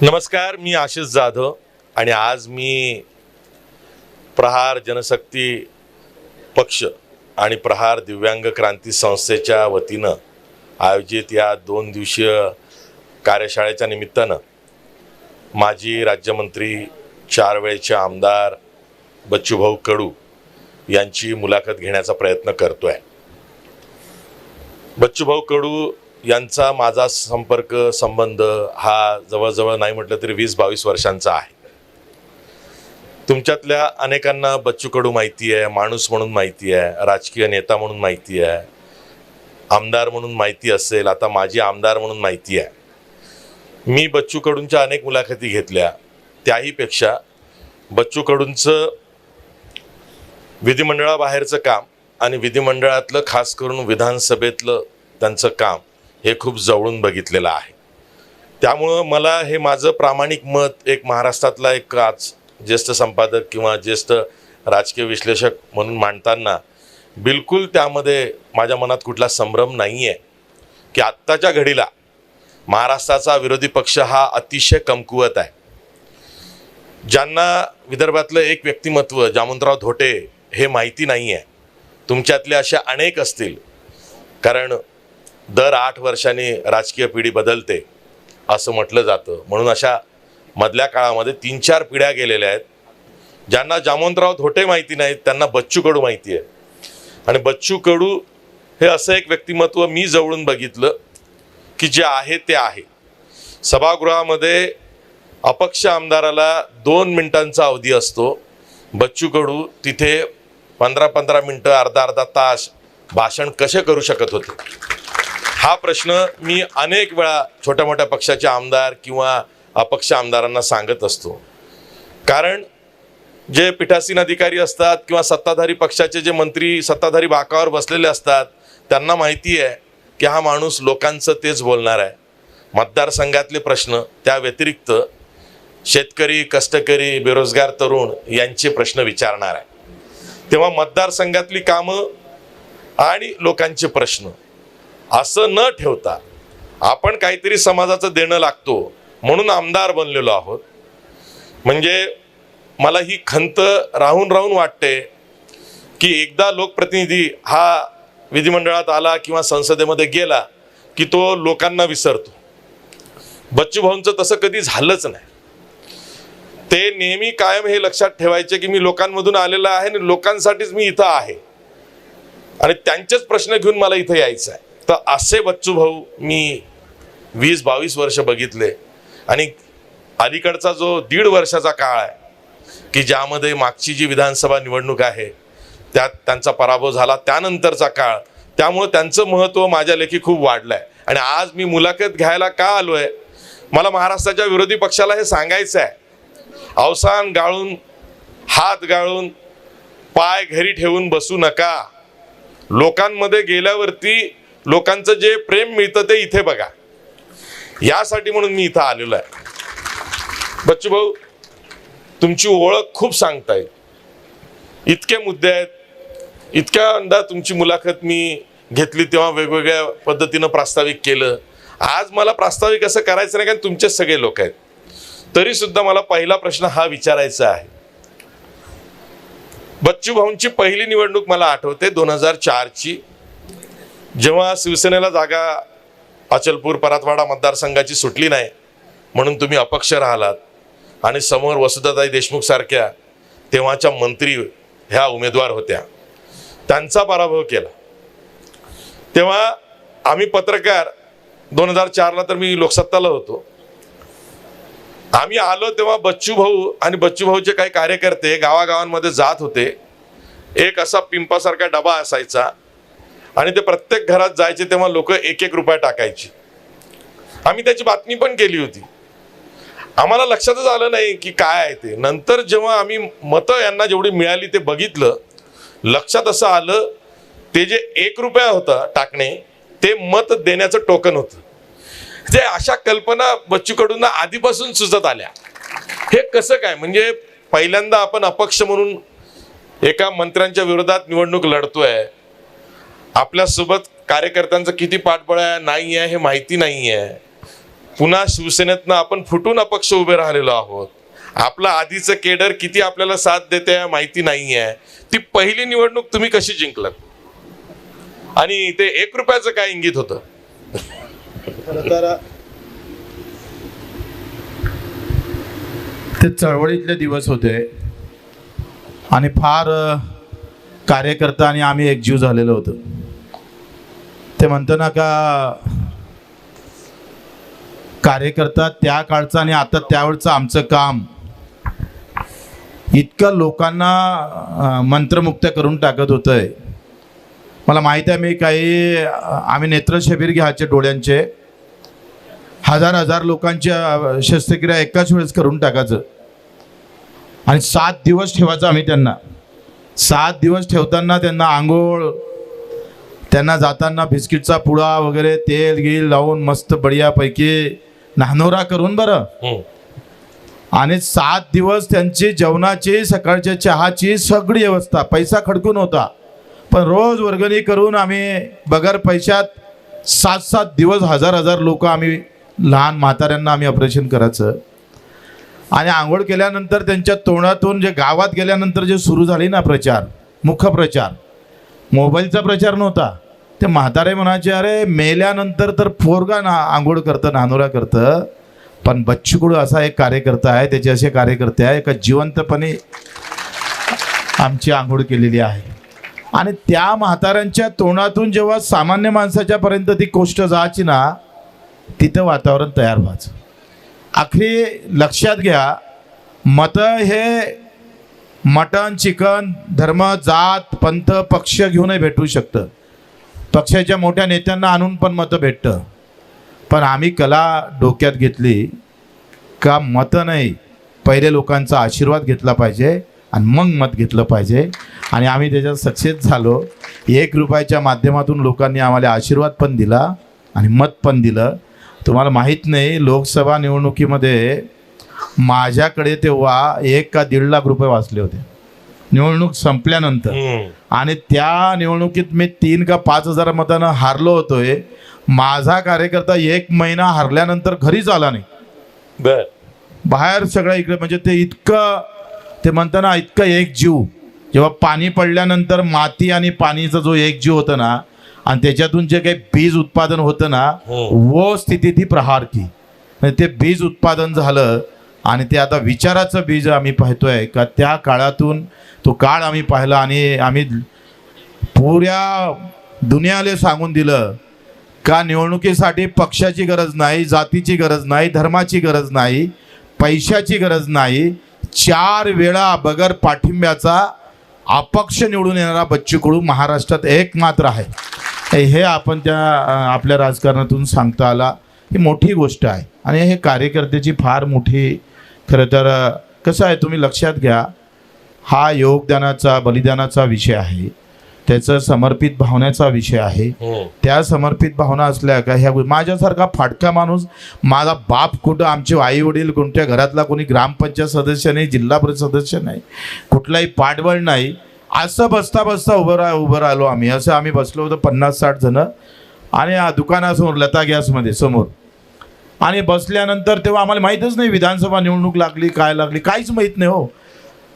नमस्कार, मी आशिष जाधव आणि आज मी प्रहार जनशक्ती पक्ष आणि प्रहार दिव्यांग क्रांती संस्थेच्या वतीनं आयोजित या 2 दिवसीय कार्यशाळेच्या निमित्तानं माजी राज्यमंत्री 4 वेळचे आमदार बच्चूभाऊ कडू यांची मुलाखत घेण्याचा प्रयत्न करतोय। बच्चूभाऊ कडू यांचा माझा संबंध हा जवळजवळ नाही म्हटलं तरी 20-22 वर्षांचा आहे। तुमच्यातल्या अनेकांना बच्चू कडू माहिती आहे, माणूस म्हणून माहिती आहे, राजकीय नेता म्हणून माहिती आहे, आमदार म्हणून माहिती असेल, आता माजी आमदार म्हणून माहिती आहे। मी बच्चू कडूंच्या अनेक मुलाखती घेतल्या, त्याहीपेक्षा बच्चू कडूंचं विधिमंडळाबाहेरचं काम आणि विधिमंडळातलं खास करून विधानसभेतलं त्यांचं काम हे खूप जवळून बघितलेलं आहे। त्यामुळं मला हे माझं प्रामाणिक मत एक महाराष्ट्रातला एक आज ज्येष्ठ संपादक किंवा ज्येष्ठ राजकीय विश्लेषक म्हणून मांडताना बिलकुल त्यामध्ये माझ्या मनात कुठला संभ्रम नाही आहे की आत्ताच्या घडीला महाराष्ट्राचा विरोधी पक्ष हा अतिशय कमकुवत आहे। ज्यांना विदर्भातलं एक व्यक्तिमत्व जामवंतराव धोटे हे माहिती नाही आहे, तुमच्यातले असे अनेक असतील, कारण दर 8 वर्षांनी राजकीय पिढी बदलते असं म्हटलं जातं। म्हणून अशा मधल्या काळामध्ये 3-4 पिढ्या गेलेल्या आहेत। ज्यांना जामवंतराव धोटे माहिती नाहीत त्यांना बच्चू कडू माहिती आहे। आणि बच्चू कडू हे असं एक व्यक्तिमत्व मी जवळून बघितलं की जे आहे ते आहे। सभागृहामध्ये अपक्ष आमदाराला 2 मिनिटांचा अवधी असतो, बच्चू कडू तिथे 15-15 मिनिटं, अर्धा तास भाषण कसे करू शकत होते? हा प्रश्न मी अनेक वेळा छोट्या मोठ्या पक्षाचे आमदार किंवा अपक्ष आमदारांना सांगत असतो। कारण जे पीठासीन अधिकारी असतात किंवा सत्ताधारी पक्षाचे जे मंत्री सत्ताधारी बाकावर बसलेले असतात त्यांना माहिती आहे की हा माणूस लोकांचं तेच बोलणार आहे। मतदारसंघातले प्रश्न, त्या व्यतिरिक्त शेतकरी, कष्टकरी, बेरोजगार तरुण यांचे प्रश्न विचारणार आहे। तेव्हा मतदारसंघातली कामं आणि लोकांचे प्रश्न असं न ठेवता आपण काहीतरी समाजाचं देणं लागतो म्हणून आमदार बनलेलो आहोत। म्हणजे मला ही खंत राहून वाटते की एकदा लोकप्रतिनिधी हा विधिमंडळात आला किंवा संसदेमध्ये गेला की तो लोकांना विसरतो। बच्चूभाऊंचं तसं कधी झालंच नाही। ते नेहमी कायम हे लक्षात ठेवायचे की मी लोकांमधून आलेला आहे आणि लोकांसाठीच मी इथं आहे आणि त्यांचेच प्रश्न घेऊन मला इथं यायचं आहे। तर असे बच्चूभाऊ मी 20-22 वर्ष बघितले आणि अलीकडचा जो 1.5 वर्षाचा काळ आहे की ज्यामध्ये मागची जी विधानसभा निवडणूक आहे त्यात त्यांचा पराभव झाला, त्यानंतरचा काळ, त्यामुळे त्यांचं महत्त्व माझ्या लेखी खूप वाढलं आहे। आणि आज मी मुलाखत घ्यायला का आलो आहे, मला महाराष्ट्राच्या विरोधी पक्षाला हे सांगायचं आहे, अवसान गाळून, हात गाळून, पाय घरी ठेवून बसू नका। लोकांमध्ये गेल्यावरती लोकांचं जे प्रेम मिळतं ते इथे बघा, यासाठी म्हणून मी इथं आलेलो आहे। बच्चूभाऊ, तुमची ओळख खूप सांगता येईल, इतके मुद्दे आहेत। इतक्यांदा तुमची मुलाखत मी घेतली तेव्हा वेगवेगळ्या पद्धतीनं प्रास्ताविक केलं। आज मला प्रास्ताविक असं करायचं नाही कारण तुमचेच सगळे लोक आहेत, तरी सुद्धा मला पहिला प्रश्न हा विचारायचा आहे। बच्चूभाऊंची पहिली निवडणूक मला आठवते 2004 ची, जेव्हा शिवसेनेला जागा अचलपूर परतवाडा मतदारसंघाची सुटली नाही म्हणून तुम्ही अपक्ष राहिलात आणि समोर वसुधाताई देशमुख सारख्या तेव्हाच्या मंत्री ह्या उमेदवार होत्या, त्यांचा पराभव केला। तेव्हा आम्ही पत्रकार 2004 ला तर मी लोकसत्ताला होतो, आम्ही आलो तेव्हा बच्चूभाऊ आणि बच्चूभाऊचे काही कार्यकर्ते गावागावांमध्ये जात होते। एक असा पिंपासारखा डबा असायचा आणि ते प्रत्येक घरात जायचे तेव्हा लोक 1-1 रुपया टाकायची। आम्ही त्याची बातमी पण केली होती, आम्हाला लक्षातच आलं नाही की काय आहे ते। नंतर जेव्हा आम्ही मतं यांना जेवढी मिळाली ते बघितलं, लक्षात असं आलं ते जे 1 रुपया होता टाकणे ते मत देण्याचं टोकन होतं। जे अशा कल्पना बच्चू कडूंना आधीपासून सुचत आल्या। हे कसं काय, म्हणजे पहिल्यांदा आपण अपक्ष म्हणून एका मंत्र्यांच्या विरोधात निवडणूक लढतोय, आपल्यासोबत कार्यकर्त्यांचं किती पाठबळ आहे नाही आहे हे माहिती नाही आहे, पुन्हा शिवसेनेतनं आपण फुटून अपक्ष उभे राहिलेलो आहोत. आपला आधीचं केडर किती आपल्याला साथ देते माहिती नाही आहे. ती पहिली निवडणूक तुम्ही कशी जिंकलात आणि ते 1 रुपयाचं काय इंगित होतं. ते चळवळीतले दिवस होते आणि फार कार्यकर्ता आणि आम्ही एकजीव झालेलो होतो. ते म्हणतो ना का कार्यकर्ता त्या काळचा आणि आता त्यावेळचं आमचं काम इतकं लोकांना मंत्रमुक्त करून टाकत होतंय. मला माहीत आहे, मी आम्ही नेत्र शिबिर घ्यायचे डोळ्यांचे, हजार लोकांच्या शस्त्रक्रिया एकाच वेळेस करून टाकायचं आणि 7 दिवस ठेवायचं आम्ही त्यांना. 7 दिवस ठेवताना त्यांना आंघोळ, त्यांना जाताना बिस्किटचा पुडा वगैरे तेल गिल लावून मस्त बढियापैकी नाहनोरा करून बरं, आणि 7 दिवस त्यांची जेवणाची, सकाळच्या चहाची सगळी व्यवस्था, पैसा खडकून होता पण रोज वर्गणी करून आम्ही बगर पैशात 7 दिवस हजार लोक आम्ही लहान म्हाताऱ्यांना आम्ही ऑपरेशन करायचं. आणि आंघोळ केल्यानंतर त्यांच्या तोंडातून जे गावात गेल्यानंतर जे सुरू झाली ना प्रचार, मुख्य प्रचार, मोबाईलचा प्रचार नव्हता. ते म्हातारे म्हणायचे, अरे मेल्यानंतर तर पोरगा ना आंघोळ करतं, नानोरा करतं, पण बच्चू कडू असा एक कार्यकर्ता आहे, त्याचे असे कार्यकर्ते आहे का जिवंतपणे आमची आंघोळ केलेली आहे. आणि त्या म्हाताऱ्यांच्या तोंडातून जेव्हा सामान्य माणसाच्या पर्यंत ती गोष्ट जायची ना, तिथं वातावरण तयार व्हायचं. आखरी लक्षात घ्या, मतं हे मटण चिकन धर्म जात पंथ पक्ष घेऊनही भेटू शकतं. पक्षाच्या मोठ्या नेत्यांना आणून पण मतं भेटतं. पण आम्ही कला डोक्यात घेतली का मतं नाही, पहिले लोकांचा आशीर्वाद घेतला पाहिजे आणि मग मत घेतलं पाहिजे. आणि आम्ही त्याच्यात सक्सेस झालो. 1 रुपयाच्या माध्यमातून लोकांनी आम्हाला आशीर्वाद पण दिला आणि मत पण दिलं. तुम्हाला माहीत नाही, लोकसभा निवडणुकीमध्ये माझ्याकडे तेव्हा 1 का 1.5 लाख रुपये वाचले होते निवडणूक संपल्यानंतर. आणि त्या निवडणुकीत मी 3 का 5 हजार मतानं हारलो होतोय. माझा कार्यकर्ता 1 महिना हरल्यानंतर घरीच आला नाही, बाहेर सगळ्या इकडे. म्हणजे ते इतकं, ते म्हणताना इतकं एकजीव, जेव्हा पाणी पडल्यानंतर माती आणि पाणीचा जो एकजीव होतं ना, आणि त्याच्यातून जे काही बीज उत्पादन होतं ना, वो स्थिती ती प्रहार की. ते बीज उत्पादन झालं आणि ते आता विचाराचं बीज आम्ही पाहतोय का. त्या काळातून तो काळ आम्ही पाहिला आणि आम्ही पुऱ्या दुनियाला सांगून दिलं का निवडणुकीसाठी पक्षाची गरज नाही, जातीची गरज नाही, धर्माची गरज नाही, पैशाची गरज नाही. 4 वेळा बगर पाठिंब्याचा अपक्ष निवडून येणारा बच्चू कडू महाराष्ट्रात एकमात्र आहे. हे आपण त्या आपल्या राजकारणातून सांगता आला, ही मोठी गोष्ट आहे. आणि हे कार्यकर्त्याची फार मोठी, खरं तर कसं आहे, तुम्ही लक्षात घ्या, हा योगदानाचा बलिदानाचा विषय आहे, त्याचं समर्पित भावनेचा विषय आहे. त्या समर्पित भावना असल्या का ह्या माझ्यासारखा फाटका माणूस, माझा बाप कुठं, आमचे आई वडील कोणत्या घरातला कोणी ग्रामपंचायत सदस्य नाही, जिल्हा परिषद सदस्य नाही, कुठलाही पाठबळ नाही, असं बसता उभं राहिलो आम्ही. असं आम्ही बसलो होतो 50-60 जणं आणि दुकानासमोर लता गॅसमध्ये समोर. आणि बसल्यानंतर तेव्हा आम्हाला माहीतच नाही विधानसभा निवडणूक लागली काय लागली, काहीच माहीत नाही हो.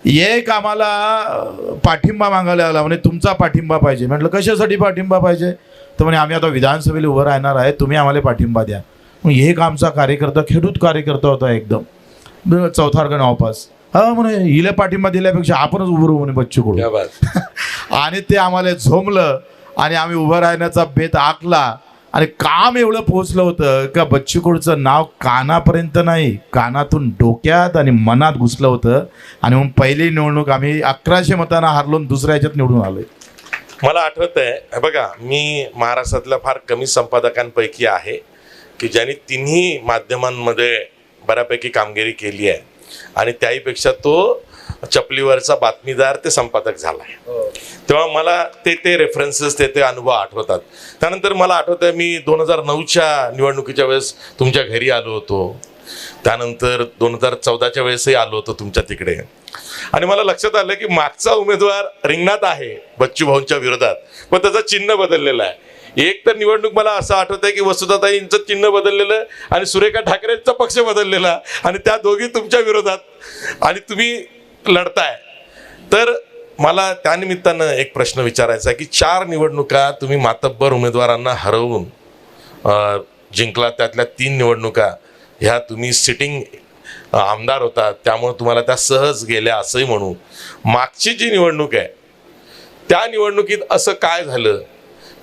एक आम्हाला पाठिंबा मागायला आला, म्हणे तुमचा पाठिंबा पाहिजे. म्हटलं कशासाठी पाठिंबा पाहिजे, तर म्हणे आम्ही आता विधानसभेला उभं राहणार आहे, तुम्ही आम्हाला पाठिंबा द्या. मग एक आमचा कार्यकर्ता, खेडूत कार्यकर्ता होता एकदम, चौथारगण नावपास, म्हणे हिला पाठिंबा दिल्यापेक्षा आपणच उभं राहू म्हणे बच्चू कडू. आणि ते आम्हाला झोमलं आणि आम्ही उभं राहण्याचा बेत आखला. आणि काम एवढं पोहोचलं होतं का बच्चू कडूचं नाव कानापर्यंत नाही, कानातून डोक्यात आणि मनात घुसलं होतं. आणि मग पहिली निवडणूक आम्ही 1100 मतांना हारलो, दुसऱ्या ह्याच्यात निवडून आलोय. मला आठवत आहे बघा, मी महाराष्ट्रातल्या फार कमी संपादकांपैकी आहे की ज्यांनी तिन्ही माध्यमांमध्ये बऱ्यापैकी कामगिरी केली आहे. आणि त्याहीपेक्षा तो चपलीवरचा बातमीदार ते संपादक झाला आहे. तेव्हा मला ते रेफरन्सेस ते अनुभव आठवतात. त्यानंतर मला आठवत आहे, मी 2009च्या निवडणुकीच्या वेळेस तुमच्या घरी आलो होतो. त्यानंतर 2014च्या वेळेसही आलो होतो तुमच्या तिकडे. आणि मला लक्षात आलं की मागचा उमेदवार रिंगणात आहे बच्चू भाऊंच्या विरोधात, पण त्याचं चिन्ह बदललेलं आहे. एक तर निवडणूक मला असं आठवत आहे की वसुधाताईंचं चिन्ह बदललेलं आणि सुरेखा ठाकरेंचा पक्ष बदललेला आणि त्या दोघी तुमच्या विरोधात आणि तुम्ही लढताय. तर मला त्यानिमित्तानं एक प्रश्न विचारायचा आहे की 4 निवडणुका तुम्ही मातब्बर उमेदवारांना हरवून जिंकला. त्यातल्या 3 निवडणुका ह्या तुम्ही सिटिंग आमदार होता, त्यामुळे तुम्हाला त्या सहज गेल्या असंही म्हणू. मागची जी निवडणूक आहे त्या निवडणुकीत असं काय झालं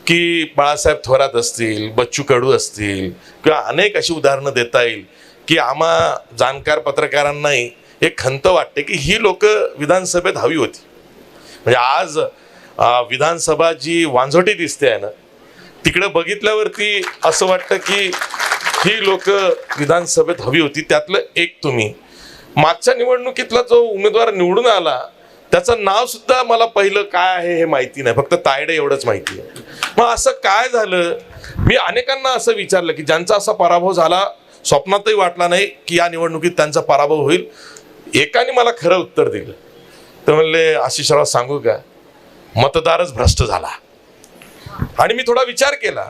की बाळासाहेब थोरात असतील, बच्चू कडू असतील किंवा अनेक अशी उदाहरणं देता येईल की आम्हा जाणकार पत्रकारांनाही एक खंत वाटते की ही लोक विधानसभेत हवी होती. म्हणजे आज विधानसभा जी वांझोटी दिसते आहे ना, तिकडे बघितल्यावरती असं वाटतं की ही लोक विधानसभेत हवी होती. त्यातलं एक तुम्ही. मागच्या निवडणुकीतला जो उमेदवार निवडून आला त्याचं नाव सुद्धा मला पहिलं काय आहे हे माहिती नाही, फक्त तायडे एवढंच माहिती आहे. मग असं काय झालं? मी अनेकांना असं विचारलं की ज्यांचा असा पराभव झाला स्वप्नातही वाटला नाही की या निवडणुकीत त्यांचा पराभव होईल. एकाने मला खरं उत्तर दिलं. ते म्हणले, आशिषराव सांगू का, मतदारच भ्रष्ट झाला. आणि मी थोडा विचार केला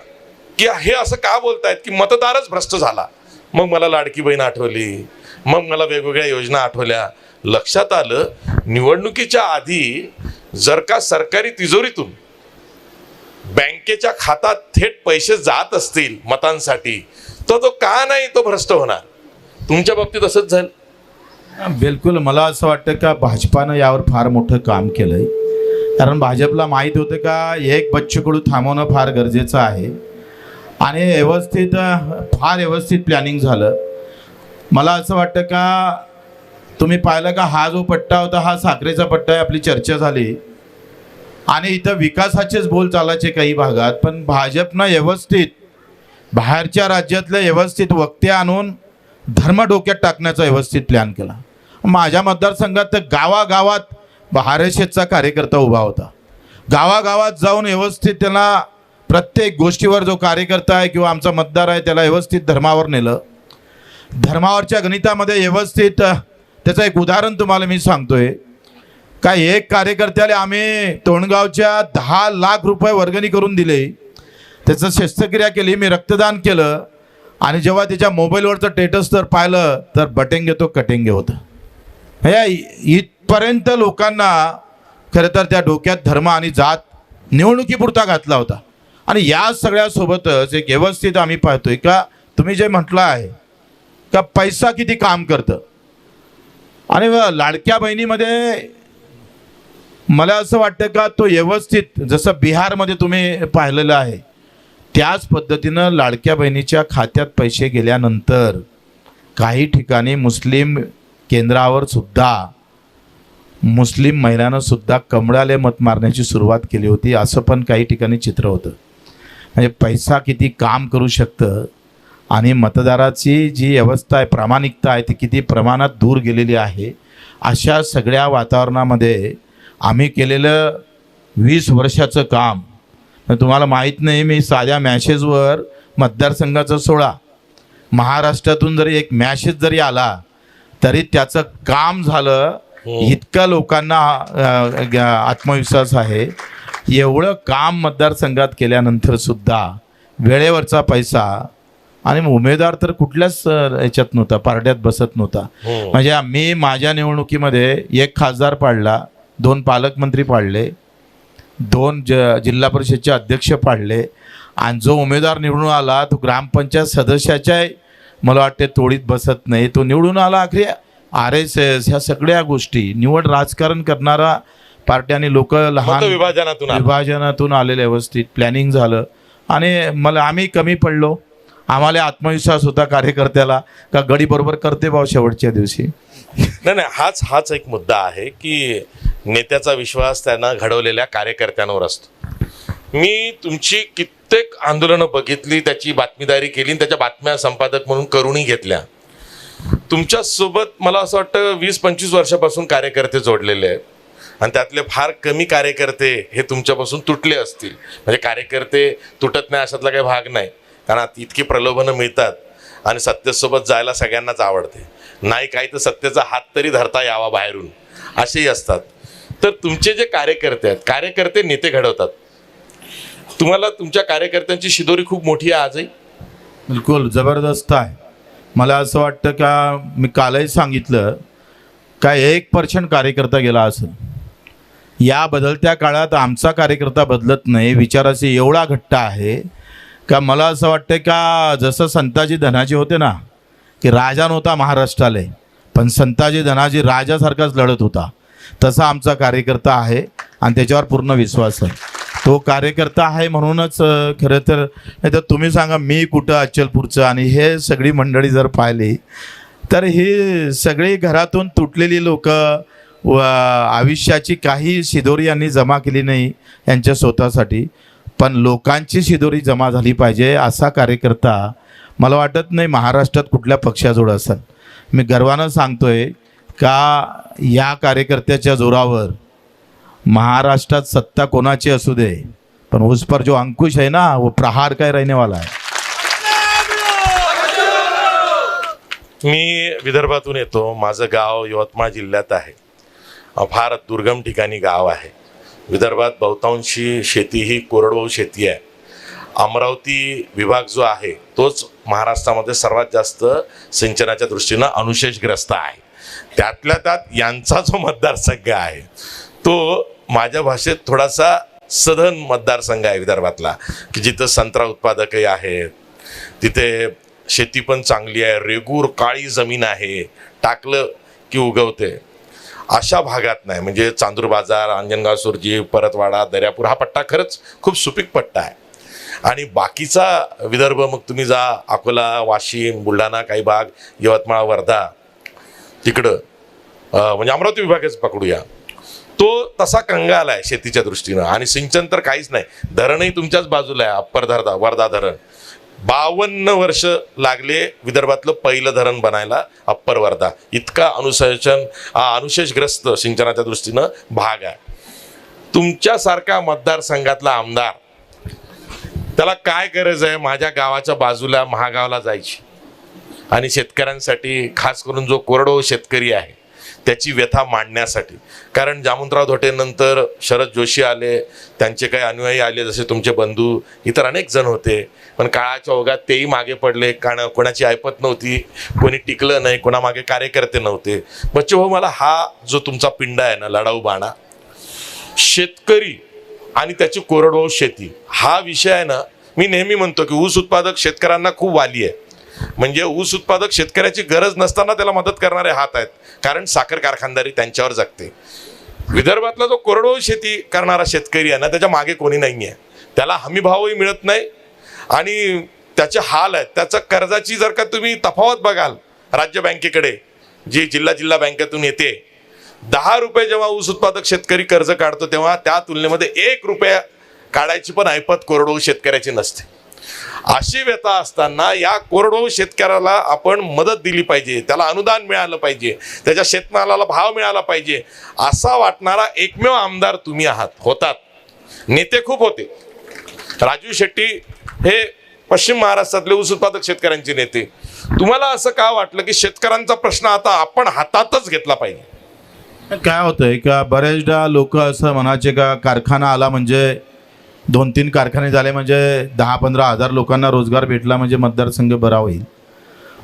की हे असं का बोलतायत की मतदारच भ्रष्ट झाला. मग मला लाडकी बहीण आठवली, मग मला वेगवेगळ्या योजना आठवल्या. लक्षात आलं निवडणुकीच्या आधी जर का सरकारी तिजोरीतून बँकेच्या खात्यात थेट पैसे जात असतील मतांसाठी, तर तो का नाही तो भ्रष्ट होणार. तुमच्या बाबतीत असंच झालं. बिलकुल. मला असं वाटतं का भाजपानं यावर फार मोठं काम केलंय. कारण भाजपला माहीत होतं का एक बच्चू कडू थांबवणं फार गरजेचं आहे आणि फार व्यवस्थित प्लॅनिंग झालं. मला असं वाटतं का तुम्ही पाहिलं का हा जो पट्टा होता हा साखरेचा पट्टा आहे. आपली चर्चा झाली आणि इथं विकासाचेच बोल चालायचे काही भागात, पण भाजपनं व्यवस्थित बाहेरच्या राज्यातले व्यवस्थित वक्ते आणून धर्म डोक्यात टाकण्याचा व्यवस्थित प्लॅन केला. माझ्या मतदारसंघात तर गावागावात RSSचा कार्यकर्ता उभा होता. गावागावात जाऊन व्यवस्थित त्याला प्रत्येक गोष्टीवर जो कार्यकर्ता आहे किंवा आमचा मतदार आहे त्याला व्यवस्थित धर्मावर नेलं. धर्मावरच्या गणितामध्ये व्यवस्थित त्याचं एक उदाहरण तुम्हाला मी सांगतोय का एक कार्यकर्त्याला आम्ही तोंडगावच्या 10 लाख रुपये वर्गणी करून दिले. त्याचं शस्त्रक्रिया केली, मी रक्तदान केलं आणि जेव्हा त्याच्या मोबाईलवरचं स्टेटस तर पाहिलं तर बटेंगे तो कटेंगे होतं. इथपर्यंत लोकांना खरं तर त्या डोक्यात धर्म आणि जात निवडणुकीपुरता घातला होता. आणि या सगळ्यासोबतच एक व्यवस्थित आम्ही पाहतोय का तुम्ही जे म्हटलं आहे का पैसा किती काम करतं. आणि लाडक्या बहिणीमध्ये मला असं वाटतं का तो व्यवस्थित जसं बिहारमध्ये तुम्ही पाहिलेलं आहे त्याच पद्धतीनं लाडक्या बहिणीच्या खात्यात पैसे गेल्यानंतर काही ठिकाणी मुस्लिम केंद्रावर सुद्धा मुस्लिम महिलांना सुद्धा कमळाले मत मारण्याची सुरुवात केली होती. असं पण काही ठिकाणी चित्र होतं. म्हणजे पैसा किती काम करू शकतं आणि मतदाराची जी व्यवस्था आहे, प्रामाणिकता आहे, ती किती प्रमाणात दूर गेलेली आहे. अशा सगळ्या वातावरणामध्ये आम्ही केलेलं 20 वर्षाचं काम तुम्हाला माहीत नाही. मी साध्या मॅसेजवर मतदारसंघाचा 16 महाराष्ट्रातून जरी एक मॅसेज जरी आला तरी त्याचं काम झालं. इतका लोकांना आत्मविश्वास आहे. एवढं काम मतदारसंघात केल्यानंतर सुद्धा वेळेवरचा पैसा आणि उमेदवार तर कुठल्याच याच्यात नव्हता, पारड्यात बसत नव्हता. म्हणजे मी माझ्या निवडणुकीमध्ये 1 खासदार पाडला, 2 पालकमंत्री पाडले, 2 जिल्हा परिषदचे अध्यक्ष पाडले आणि जो उमेदवार निवडून आला तो ग्रामपंचायत सदस्याच्या मला वाटते तोडीत बसत नाही. तो निवडून आला. आखरी RSS ह्या सगळ्या गोष्टी निवड राजकारण करणारा पार्ट्याने लोक लहान विभाजनातून आलेले व्यवस्थित प्लॅनिंग झालं आणि आम्ही कमी पडलो. आम्हाला आत्मविश्वास होता कार्यकर्त्याला का गडी बरोबर करते भाऊ शेवटच्या दिवशी. नाही, हाच एक मुद्दा आहे की नेत्याचा विश्वास त्यांना घडवलेल्या कार्यकर्त्यांवर असतो. मी तुमची कित्येक आंदोलनं बघितली, त्याची बातमीदारी केली, त्याच्या बातम्या संपादक म्हणून करूनही घेतल्या. तुमच्यासोबत मला असं वाटतं 20-25 वर्षापासून कार्यकर्ते जोडलेले आहेत आणि त्यातले फार कमी कार्यकर्ते हे तुमच्यापासून तुटले असतील. म्हणजे कार्यकर्ते तुटत नाही अशातला काही भाग नाही, कारण इतकी प्रलोभनं मिळतात आणि सत्तेसोबत जायला सगळ्यांनाच आवडते. नाही काही तर सत्तेचा हात तरी धरता यावा बाहेरून, असेही असतात. तर तुमचे जे कार्यकर्ते आहेत, कार्यकर्ते नेते घडवतात. तुम्हाला तुमच्या कार्यकर्त्यांची शिदोरी खूप मोठी आहे आजही. बिलकुल जबरदस्त आहे. मला असं वाटतं का मी कालही सांगितलं का 1% कार्यकर्ता गेला असेल. या बदलत्या काळात आमचा कार्यकर्ता बदलत नाही, विचाराशी एवढा घट्ट आहे का मला असं वाटतं का जसं संताजी धनाजी होते ना, की राजा नव्हता महाराष्ट्राला, पण संताजी धनाजी राजासारखाच लढत होता, तसा आमचा कार्यकर्ता आहे आणि त्याच्यावर पूर्ण विश्वास आहे. तो कार्यकर्ता आहे म्हणूनच खरं तर, नाही तर तुम्ही सांगा मी कुठं अचलपूरचं, आणि हे सगळी मंडळी जर पाहिली तर ही सगळी घरातून तुटलेली लोक व आयुष्याची काही शिदोरी यांनी जमा केली नाही यांच्या स्वतःसाठी, पण लोकांची शिदोरी जमा झाली पाहिजे असा कार्यकर्ता मला वाटत नाही महाराष्ट्रात कुठल्या पक्षाजवळ असेल. मी गर्वानं सांगतोय का या कार्यकर्त्याच्या जोरावर महाराष्ट्रात सत्ता कोणाची असू दे, पण उस पर जो अंकुश है ना वो प्रहार काय रहने वाला है. मी विदर्भातून येतो. माझं गाव यवतमाळ जिल्ह्यात आहे. फार दुर्गम ठिकाणी गाव आहे. विदर्भात बहुतांशी शेती ही कोरडवाहू शेती आहे. अमरावती विभाग जो आहे तोच महाराष्ट्रामध्ये सर्वात जास्त सिंचनाच्या दृष्टीनं अनुशेषग्रस्त आहे. त्यातल्या त्यात यांचा जो मतदारसंघ आहे तो माझ्या भाषेत थोडासा सधन मतदारसंघ आहे विदर्भातला, की जिथं संत्रा उत्पादकही आहेत, तिथे शेती पण चांगली आहे, रेगूर काळी जमीन आहे, टाकलं की उगवते. अशा भागात नाही, म्हणजे चांदूर बाजार, अंजनगाव सुरजी, परतवाडा, दर्यापूर हा पट्टा खरंच खूप सुपीक पट्टा आहे. आणि बाकीचा विदर्भ मग तुम्ही जा अकोला, वाशिम, बुलढाणा, काही भाग, यवतमाळ, वर्धा, तिकडं म्हणजे अमरावती विभागच पकडूया, तो तसा कंगाल आहे शेतीच्या दृष्टीनं. आणि सिंचन तर काहीच नाही. धरणही तुमच्याच बाजूला आहे, अप्पर वर्धा धरण. 52 वर्ष लागले विदर्भातलं पहिलं धरण बनायला अप्पर वर्धा. इतका अनुशेषग्रस्त सिंचनाच्या दृष्टीनं भाग आहे. तुमच्यासारखा मतदारसंघातला आमदार, त्याला काय गरज आहे माझ्या गावाच्या बाजूला महागावला जायची आणि शेतकऱ्यांसाठी, खास करून जो कोरडवाहू शेतकरी आहे त्याची व्यथा मांडण्यासाठी. कारण जामवंतराव धोटेनंतर शरद जोशी आले, त्यांचे काही अनुयायी आले, जसे तुमचे बंधू, इतर अनेक जण होते, पण काळाच्या ओघात तेही मागे पडले. कारण कोणाची ऐपत नव्हती, कोणी टिकलं नाही, कोणामागे कार्यकर्ते नव्हते. बच्चूभाऊ, मला हा जो तुमचा पिंड आहे ना, लढाऊ बाणा, शेतकरी आणि त्याची कोरडवाहू शेती हा विषय आहे ना, मी नेहमी म्हणतो की ऊस उत्पादक शेतकऱ्यांना खूप वाली आहे. म्हणजे ऊस उत्पादक शेतकऱ्याची गरज नसताना त्याला मदत करणारे हात आहेत, कारण साखर कारखानदारी त्यांच्यावर जगते. विदर्भातला जो कोरडवाहू शेती करणारा शेतकरी आहे ना, त्याच्या मागे कोणी नाही आहे. त्याला हमीभावही मिळत नाही आणि त्याचे हाल आहेत. त्याच्या कर्जाची जर का तुम्ही तफावत बघाल राज्य बँकेकडे, जी जिल्हा बँकेतून येते, 10 रुपये जेव्हा ऊस उत्पादक शेतकरी कर्ज काढतो तेव्हा त्या तुलनेमध्ये 1 रुपया काढायची पण ऐपत कोरडवाहू शेतकऱ्याची नसते. अशी व्यथा असताना या कोरडवाहू शेतकऱ्याला आपण मदत दिली पाहिजे, त्याला अनुदान मिळालं पाहिजे, त्याच्या शेतमालाला भाव मिळाला पाहिजे, असा वाटणारा एकमेव आमदार तुम्ही आहात. होतात नेते खूप होते. राजू शेट्टी हे पश्चिम महाराष्ट्रातले ऊस उत्पादक शेतकऱ्यांचे नेते. तुम्हाला असं का वाटलं की शेतकऱ्यांचा प्रश्न आता आपण हातातच घेतला पाहिजे? काय होतंय का बरेचदा लोक असं म्हणायचे का कारखाना आला म्हणजे 2-3 कारखाने झाले म्हणजे 10-15 हजार लोकांना रोजगार भेटला म्हणजे मतदारसंघ बरा होईल.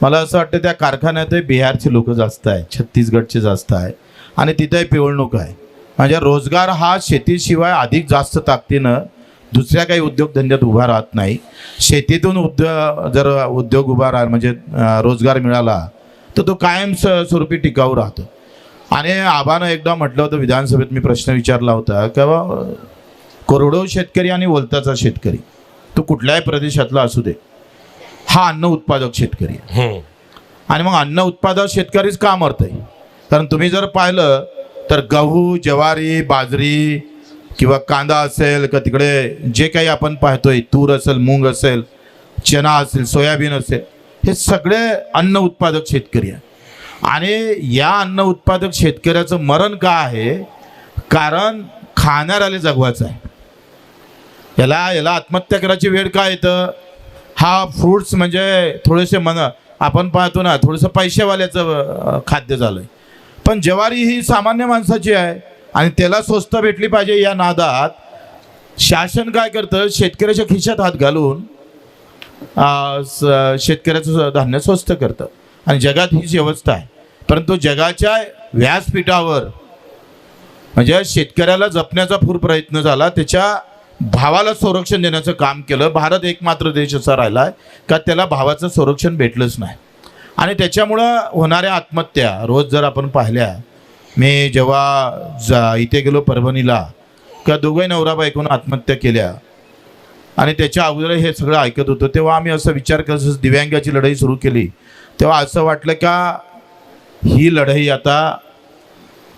मला असं वाटतं त्या कारखान्यात बिहारचे लोक जास्त आहे, छत्तीसगडचे जास्त आहे आणि तिथेही पिवळणूक आहे. म्हणजे रोजगार हा शेतीशिवाय अधिक जास्त ताकदीनं दुसऱ्या काही उद्योगधंद्यात उभा राहत नाही. शेतीतून जर उद्योग उभा राहिला म्हणजे रोजगार मिळाला तर तो कायम स्वरूपी टिकाऊ राहतो. आणि आबानं एकदा म्हटलं होतं विधानसभेत, मी प्रश्न विचारला होता किंवा कोरडवाहू शेतकरी आणि वलताचा शेतकरी, तो कुठल्याही प्रदेशातला असू दे, हा अन्न उत्पादक शेतकरी आहे. आणि मग अन्न उत्पादक शेतकरीच का मरतंय? कारण तुम्ही जर पाहिलं तर गहू, ज्वारी, बाजरी किंवा कांदा असेल का, तिकडे जे काही आपण पाहतोय, तूर असेल, मूग असेल, चना असेल, सोयाबीन असेल, हे सगळे अन्न उत्पादक शेतकरी आहे. आणि या अन्न उत्पादक शेतकऱ्याचं मरण का आहे? कारण खाणाऱ्याला जगवायचं आहे. याला आत्महत्या करायची वेळ काय येतं? हा फ्रूट्स म्हणजे थोडेसे आपण पाहतो ना, थोडंसं पैसेवाल्याचं खाद्य झालं आहे. पण ज्वारी ही सामान्य माणसाची आहे आणि त्याला स्वस्त भेटली पाहिजे या नादात शासन काय करतं, शेतकऱ्याच्या खिशात हात घालून शेतकऱ्याचं धान्य स्वस्त करतं आणि जगात हीच व्यवस्था आहे. परंतु जगाच्या व्यासपीठावर म्हणजे शेतकऱ्याला जपण्याचा पूर प्रयत्न झाला, त्याच्या भावाला संरक्षण देण्याचं काम केलं. भारत एकमात्र देश असा राहिला आहे का त्याला भावाचं संरक्षण भेटलंच नाही आणि त्याच्यामुळं होणाऱ्या आत्महत्या रोज जर आपण पाहिल्या. मी जेव्हा इथे गेलो परभणीला का दोघंही नवरा बायकोनं आत्महत्या केल्या आणि त्याच्या अगोदर हे सगळं ऐकत होतो, तेव्हा आम्ही असा विचार करत दिव्यांगाची लढाई सुरू केली. तेव्हा असं वाटलं का ही लढाई आता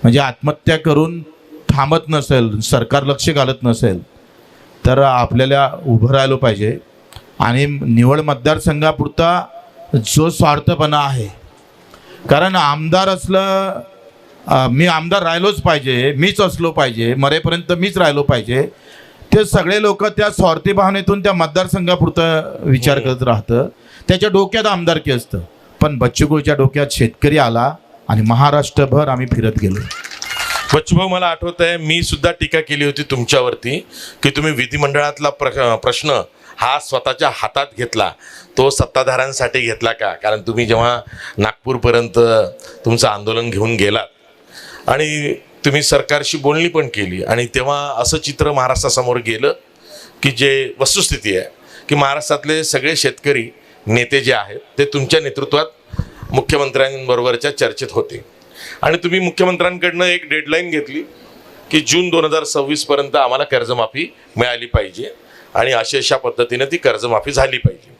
म्हणजे आत्महत्या करून थांबत नसेल, सरकार लक्ष घालत नसेल तर आपल्याला उभं राहिलं पाहिजे. आणि निवड मतदारसंघापुरता जो स्वार्थपणा आहे, कारण आमदार असलं मी आमदार राहिलोच पाहिजे, मीच असलो पाहिजे, मरेपर्यंत मीच राहिलो पाहिजे, ते सगळे लोक त्या स्वार्थी भावनेतून त्या मतदारसंघापुरतं विचार करत राहतं. त्याच्या डोक्यात आमदारकी असतं, पण बच्चूभाऊच्या डोक्यात शेतकरी आला आणि महाराष्ट्रभर आम्ही फिरत गेलो. बच्चूभाऊ, मला आठवत आहे मी सुद्धा टीका केली होती तुमच्यावरती की तुम्ही विधिमंडळातला प्रश्न हा स्वतःच्या हातात घेतला, तो सत्ताधाऱ्यांसाठी घेतला का? कारण तुम्ही जेव्हा नागपूरपर्यंत तुमचं आंदोलन घेऊन गेलात आणि तुम्ही सरकारशी बोलणी पण केली आणि तेव्हा असं चित्र महाराष्ट्रासमोर गेलं की जे वस्तुस्थिती आहे की महाराष्ट्रातले सगळे शेतकरी नेते जे आहेत ते तुमच्या नेतृत्वात मुख्यमंत्र्यांबरोबरच्या चर्चेत होते आणि तुम्ही मुख्यमंत्र्यांकडनं एक डेडलाईन घेतली की जून 2026पर्यंत आम्हाला कर्जमाफी मिळाली पाहिजे आणि अशा पद्धतीने ती कर्जमाफी झाली पाहिजे.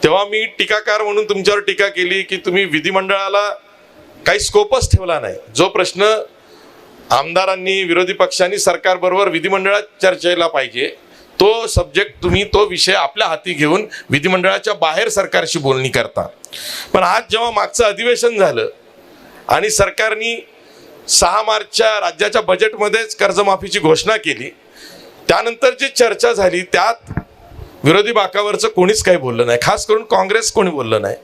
तेव्हा मी टीकाकार म्हणून तुमच्यावर टीका केली की तुम्ही विधिमंडळाला काही स्कोपच ठेवला नाही. जो प्रश्न आमदारांनी विरोधी पक्षांनी सरकारबरोबर विधिमंडळात चर्चेला पाहिजे तो सब्जेक्ट तुम्ही तो विषय आपल्या हाती घेऊन विधिमंडळाच्या बाहेर सरकारशी बोलणी करता. पण आज जेव्हा मागचं अधिवेशन झालं आणि सरकारने 6 मार्चच्या राज्याच्या बजेटमध्येच कर्जमाफीची घोषणा केली, त्यानंतर जी चर्चा झाली त्यात विरोधी बाकावरचं कोणीच काही बोललं नाही. खास करून काँग्रेस कोणी बोललं नाही.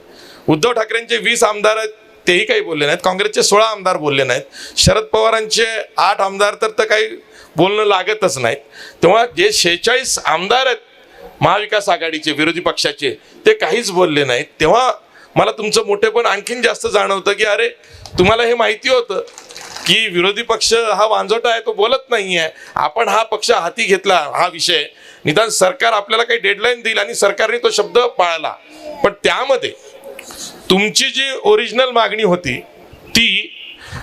उद्धव ठाकरेंचे 20 आमदार आहेत तेही काही बोलले नाहीत, काँग्रेसचे 16 आमदार बोलले नाहीत, शरद पवारांचे 8 आमदार तर काही बोलणं लागतच नाहीत. तेव्हा जे 46 आमदार आहेत महाविकास आघाडीचे विरोधी पक्षाचे ते काहीच बोलले नाहीत. तेव्हा मला तुमचं मोठेपण आणखीन जास्त जाणवतं की अरे तुम्हाला हे माहिती होतं की विरोधी पक्ष हा वांजोटा आहे, तो बोलत नाही आहे, आपण हा पक्ष हाती घेतला हा विषय, निदान सरकार आपल्याला काही डेडलाईन देईल आणि सरकारने तो शब्द पाळला. पण त्यामध्ये तुमची जी ओरिजिनल मागणी होती ती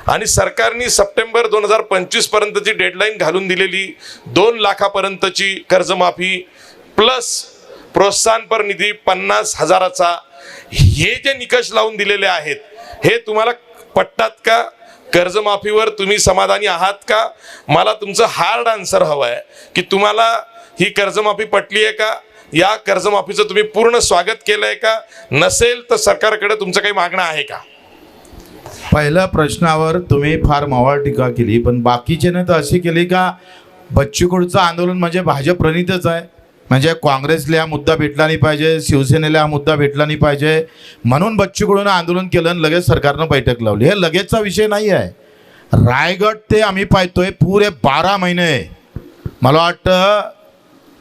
आणि सरकारने सप्टेंबर 2025 पर्यंतची डेडलाईन घालून दिलेली 2 लाखापर्यंतची कर्जमाफी प्लस प्रोत्साहनपर निधी 50,000चा, हे जे निकष लावून दिलेले आहेत हे तुम्हाला पटतात का? कर्जमाफीवर तुम्ही समाधानी आहात का? मला तुमचं हार्ड आन्सर हवं आहे की तुम्हाला ही कर्जमाफी पटली आहे का? या कर्जमाफीचं तुम्ही पूर्ण स्वागत केलंय का? नसेल तर सरकारकडे तुमचं काही मागणं आहे का? पहिल्या प्रश्नावर तुम्ही फार मवाळ टीका केली, पण बाकीचे तर अशी केली का बच्चू कडूचं आंदोलन म्हणजे भाजप प्रणितच आहे, म्हणजे काँग्रेसला हा मुद्दा भेटला नाही पाहिजे, शिवसेनेला हा मुद्दा भेटला नाही पाहिजे म्हणून बच्चू कडून आंदोलन केलं आणि लगेच सरकारनं बैठक लावली. हे लगेचचा विषय नाही आहे. रायगड ते आम्ही पाहतोय पुरे 12 महिने. मला वाटतं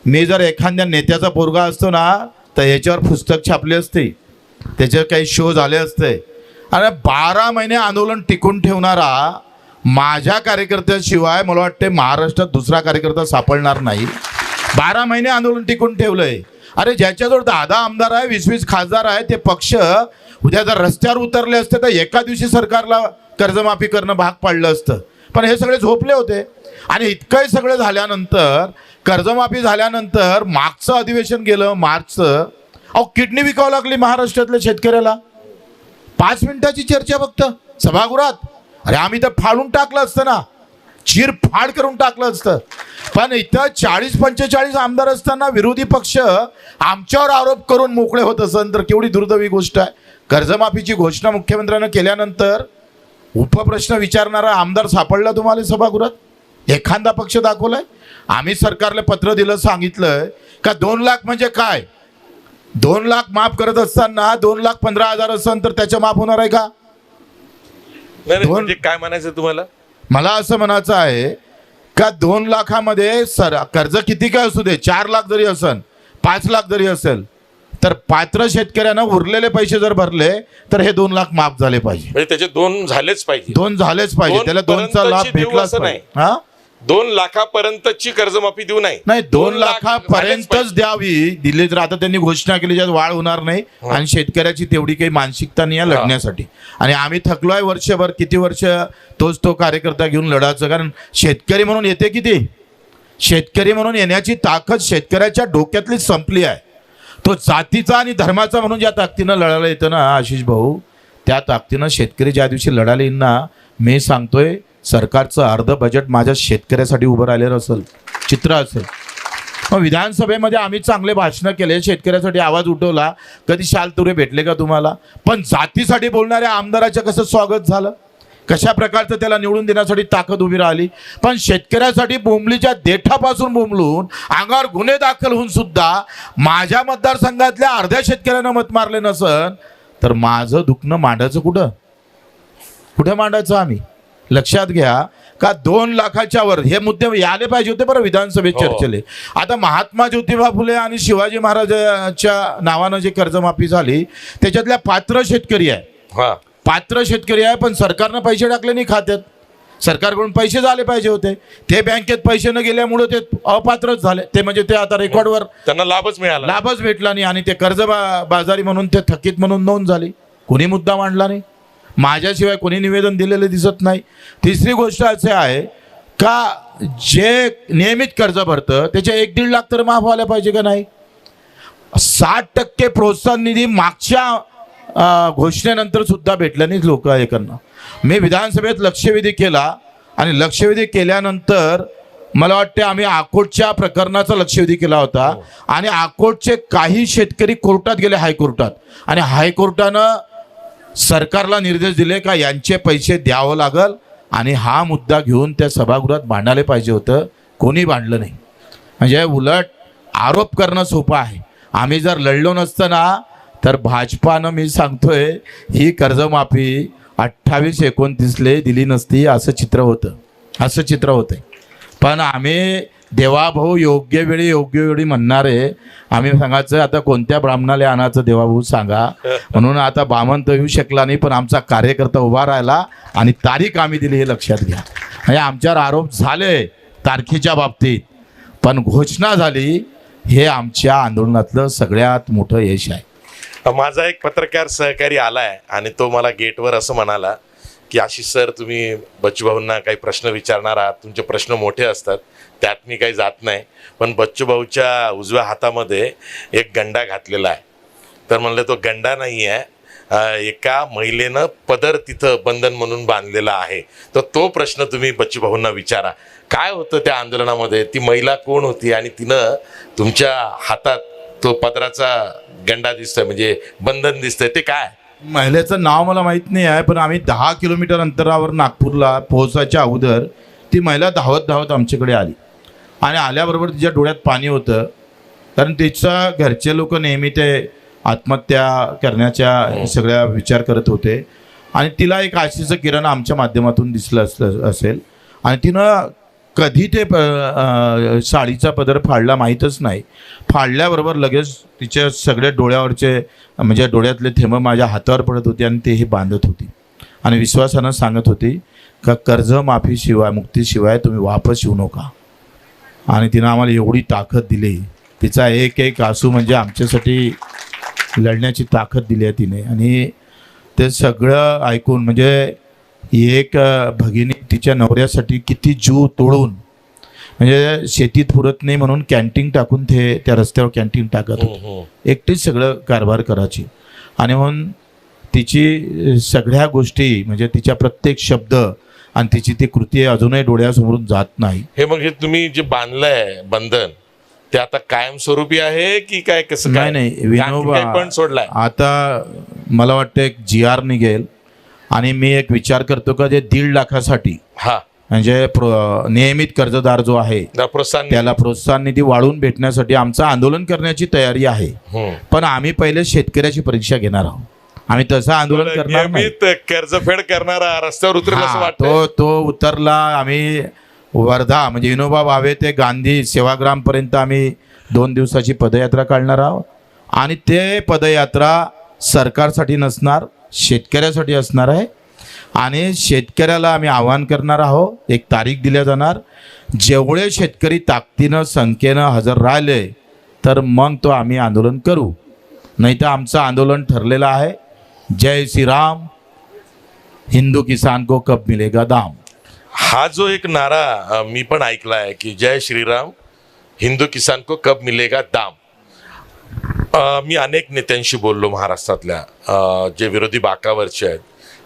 मी जर एखाद्या नेत्याचा पोरगा असतो ना तर याच्यावर पुस्तक छापले असते, त्याच्यावर काही शो झाले असते. आणि 12 महिने आंदोलन टिकून ठेवणारा माझ्या कार्यकर्त्याशिवाय मला वाटते महाराष्ट्रात दुसरा कार्यकर्ता सापडणार नाही. 12 महिने आंदोलन टिकून ठेवलंय. अरे ज्याच्याजवळ 10 आमदार आहे, 20 खासदार आहे, ते पक्ष उद्या जर रस्त्यावर उतरले असते तर एका दिवशी सरकारला कर्जमाफी करणं भाग पाडलं असतं. पण हे सगळे झोपले होते. आणि इतकंही सगळं झाल्यानंतर कर्जमाफी झाल्यानंतर मागचं अधिवेशन गेलं मार्चचं, अहो किडनी विकावं लागली महाराष्ट्रातल्या शेतकऱ्याला. 5 मिनिटाची चर्चा फक्त सभागृहात. अरे आम्ही तर फाडून टाकलं असतं ना, चिरफाड करून टाकलं असतं. पण इथं 40-45 आमदार असताना विरोधी पक्ष आमच्यावर आरोप करून मोकळे होत असेल तर केवढी दुर्दैवी गोष्ट आहे. कर्जमाफीची घोषणा मुख्यमंत्र्यांना केल्यानंतर उपप्रश्न विचारणारा आमदार सापडला तुम्हाला सभागृहात? एखादा पक्ष दाखवलाय? आम्ही सरकारला पत्र दिलं, सांगितलं का 2 लाख म्हणजे काय? 2 लाख माफ करत असताना 2,15,000 असेल तर त्याच्या माफ होणार आहे का? नाही, म्हणजे काय म्हणायचं तुम्हाला? मला असं म्हणायचं आहे का 2 लाखामध्ये कर्ज किती काय असू दे, 4 लाख जरी असेल, 5 लाख जरी असेल, तर पात्र शेतकऱ्यांना उरलेले पैसे जर भरले तर हे 2 लाख माफ झाले पाहिजे. म्हणजे त्याचे 2 झालेच पाहिजे. 2 झालेच पाहिजे, त्याला 2चा लाभ पर्यंतची देऊ भेटलाच असं पाहिजे. नाही. हा 2 लाखापर्यंतची कर्जमाफी देऊ नाही. 2 लाख झालेच लाखापर्यंतच पाहिजे. द्यावी. दिले तर आता त्यांनी घोषणा केली ज्यात वाढ होणार नाही आणि शेतकऱ्याची तेवढी काही मानसिकता नाही आहे लढण्यासाठी. आणि आम्ही थकलोय वर्षभर, किती वर्ष तोच तो कार्यकर्ता घेऊन लढायचं. कारण शेतकरी म्हणून येते किती, शेतकरी म्हणून येण्याची ताकद शेतकऱ्याच्या डोक्यातली संपली आहे. तो जातीचा आणि धर्माचा म्हणून ज्या ताकदीनं लढायला येतं ना आशिष भाऊ, त्या ताकदीनं शेतकरी ज्या दिवशी लढायला येईल ना, मी सांगतोय सरकारचं अर्ध बजेट माझ्या शेतकऱ्यासाठी उभं राहिलेलं असेल, चित्र असेल. मग विधानसभेमध्ये आम्ही चांगले भाषणं केले, शेतकऱ्यासाठी आवाज उठवला, कधी शाल तुरे भेटले का तुम्हाला? पण जातीसाठी बोलणाऱ्या आमदाराचं कसं स्वागत झालं, कशा प्रकारचं त्याला निवडून देण्यासाठी ताकद उभी राहिली. पण शेतकऱ्यासाठी बोंबलीच्या देठापासून बोंबलून अंगावर गुन्हे दाखल होऊन सुद्धा माझ्या मतदारसंघातल्या अर्ध्या शेतकऱ्यांना मत मारले नसन तर माझं दुखणं मांडायचं कुठं, कुठे मांडायचं आम्ही? लक्षात घ्या का 2 लाखाच्या वर हे मुद्दे आले पाहिजे होते बरं विधानसभेत चर्चेले. आता महात्मा ज्योतिबा फुले आणि शिवाजी महाराजांच्या नावानं जे कर्जमाफी झाली त्याच्यातल्या पात्र शेतकरी आहे, पात्र शेतकरी आहे, पण सरकारनं पैसे टाकले नाही खात्यात. सरकारकडून पैसे झाले पाहिजे होते, ते बँकेत पैसे न गेल्यामुळे ते अपात्रच झाले. ते म्हणजे ते आता रेकॉर्डवर त्यांना लाभच मिळाला, लाभच भेटला नाही आणि ते कर्ज बाजारी म्हणून ते थकीत म्हणून नोंद झाली. कोणी मुद्दा मांडला नाही, माझ्याशिवाय कोणी निवेदन दिलेलं दिसत नाही. तिसरी गोष्ट अशी आहे का जे नियमित कर्ज भरतं त्याचे 1-1.5 लाख तर माफ व्हायला पाहिजे का नाही? 60% प्रोत्साहन निधी मागच्या घोषणेनंतर सुद्धा भेटलं नाही लोक ऐकांना. मी विधानसभेत लक्षवेधी केला आणि लक्षवेधी केल्यानंतर मला वाटते आम्ही अकोटच्या प्रकरणाचा लक्षवेधी केला होता आणि अकोटचे काही शेतकरी कोर्टात गेले, हायकोर्टात, आणि हायकोर्टानं सरकारला निर्देश दिले का यांचे पैसे द्यावं लागल आणि हा मुद्दा घेऊन त्या सभागृहात भांडायला पाहिजे होतं. कोणी भांडलं नाही. म्हणजे उलट आरोप करणं सोपं आहे. आम्ही जर लढलो नसतं ना तर भाजपानं, मी सांगतोय, ही कर्जमाफी 28-29 दिली नसती, असं चित्र होतं, असं चित्र होतं. पण आम्ही देवाभाऊ योग्य वेळी म्हणणारे, आम्ही सांगायचं आता कोणत्या ब्राह्मणाला आणायचं देवाभाऊ सांगा, म्हणून आता बामण तर येऊ शकला नाही, पण आमचा कार्यकर्ता उभा राहिला आणि तारीख आम्ही दिली, हे लक्षात घ्या. म्हणजे आमच्यावर आरोप झाले तारखेच्या बाबतीत, पण घोषणा झाली, हे आमच्या आंदोलनातलं सगळ्यात मोठं यश आहे. माझा एक पत्रकार सहकारी आलाय आणि तो मला गेटवर असं म्हणाला की आशिष सर, तुम्ही बच्चूभाऊंना काही प्रश्न विचारणार आहात, तुमचे प्रश्न मोठे असतात, त्यात मी काही जात नाही, पण बच्चूभाऊच्या उजव्या हातामध्ये एक गंडा घातलेला आहे. तर म्हणलं तो गंडा नाही आहे, एका महिलेनं पदर तिथं बंधन म्हणून बांधलेला आहे. तर तो प्रश्न तुम्ही बच्चूभाऊंना विचारा, काय होतं त्या आंदोलनामध्ये, ती महिला कोण होती आणि तिनं तुमच्या हातात तो पदराचा गंडा दिसतोय, म्हणजे बंधन दिसतंय, ते काय? महिलेचं नाव मला माहीत नाही आहे, पण आम्ही 10 किलोमीटर अंतरावर नागपूरला पोहोचायच्या अगोदर ती महिला धावत आमच्याकडे आली आणि आल्याबरोबर तिच्या डोळ्यात पाणी होतं. कारण तिच्या घरचे लोक नेहमी ते आत्महत्या करण्याच्या सगळ्या विचार करत होते आणि तिला एक आशेचं किरण आमच्या माध्यमातून दिसलं असेल आणि तिनं कधी ते साडीचा पदर फाडला माहीतच नाही. फाडल्याबरोबर लगेच तिच्या सगळ्या डोळ्यावरचे, म्हणजे डोळ्यातले थेंब माझ्या हातावर पडत होते आणि ते ही बांधत होती आणि विश्वासानं सांगत होती का कर्जमाफीशिवाय, मुक्तीशिवाय तुम्ही वापस येऊ नका. आणि तिनं आम्हाला एवढी ताकद दिली, तिचा एक आसू म्हणजे आमच्यासाठी लढण्याची ताकद दिली आहे तिने. आणि ते सगळं ऐकून म्हणजे एक भगिनी तिच्या नवऱ्यासाठी किती जीव तोडून, म्हणजे शेतीत पुरत नाही म्हणून कॅन्टीन टाकून ते त्या रस्त्यावर कॅन्टीन टाकत होते, एकटीच सगळं कारभार करायची. आणि म्हणून तिची सगळ्या गोष्टी, म्हणजे तिच्या प्रत्येक शब्द आणि तिची ती कृती अजूनही डोळ्यासमोरून जात नाही. हे मग हे तुम्ही जे बांधलंय बंधन, ते आता कायमस्वरूपी आहे की काय, कसं? नाही विनोबा, पण सोडलाय आता मला वाटतं एक GR निघेल आणि मी एक विचार करतो का जे 1.5 लाखासाठी, हा, म्हणजे नियमित कर्जदार जो आहे त्याला प्रोत्साहन निधी वाढवून भेटण्यासाठी आमचं आंदोलन करण्याची तयारी आहे. पण आम्ही पहिले शेतकऱ्याची परीक्षा घेणार आहोत. आम्ही तसं आंदोलन करणार नाही. कर्जफेड करणारा रस्त्यावर उतरेल असं वाटतं. तो उतरला, आम्ही वर्धा म्हणजे विनोबा भावे ते गांधी सेवाग्रामपर्यंत आम्ही 2 दिवसाची पदयात्रा काढणार आहोत. आणि ते पदयात्रा सरकारसाठी नसणार, शेतकऱ्यासाठी असणार आहे. आणि शेतकऱ्याला आम्ही आवाहन करणार आहोत, एक तारीख दिल्या जाणार, जेवढे शेतकरी ताकदीनं संख्येनं हजर राहिले तर मग तो आम्ही आंदोलन करू. नाही तर आमचं आंदोलन ठरलेलं आहे, जय श्रीराम, हिंदू किसान को कब मिलेगा दाम. हा जो एक नारा मी पण ऐकला आहे की जय श्रीराम, हिंदू किसान को कब मिलेगा दाम. मी अनेक नेत्यांशी बोललो महाराष्ट्रातल्या जे विरोधी बाकावरचे आहेत,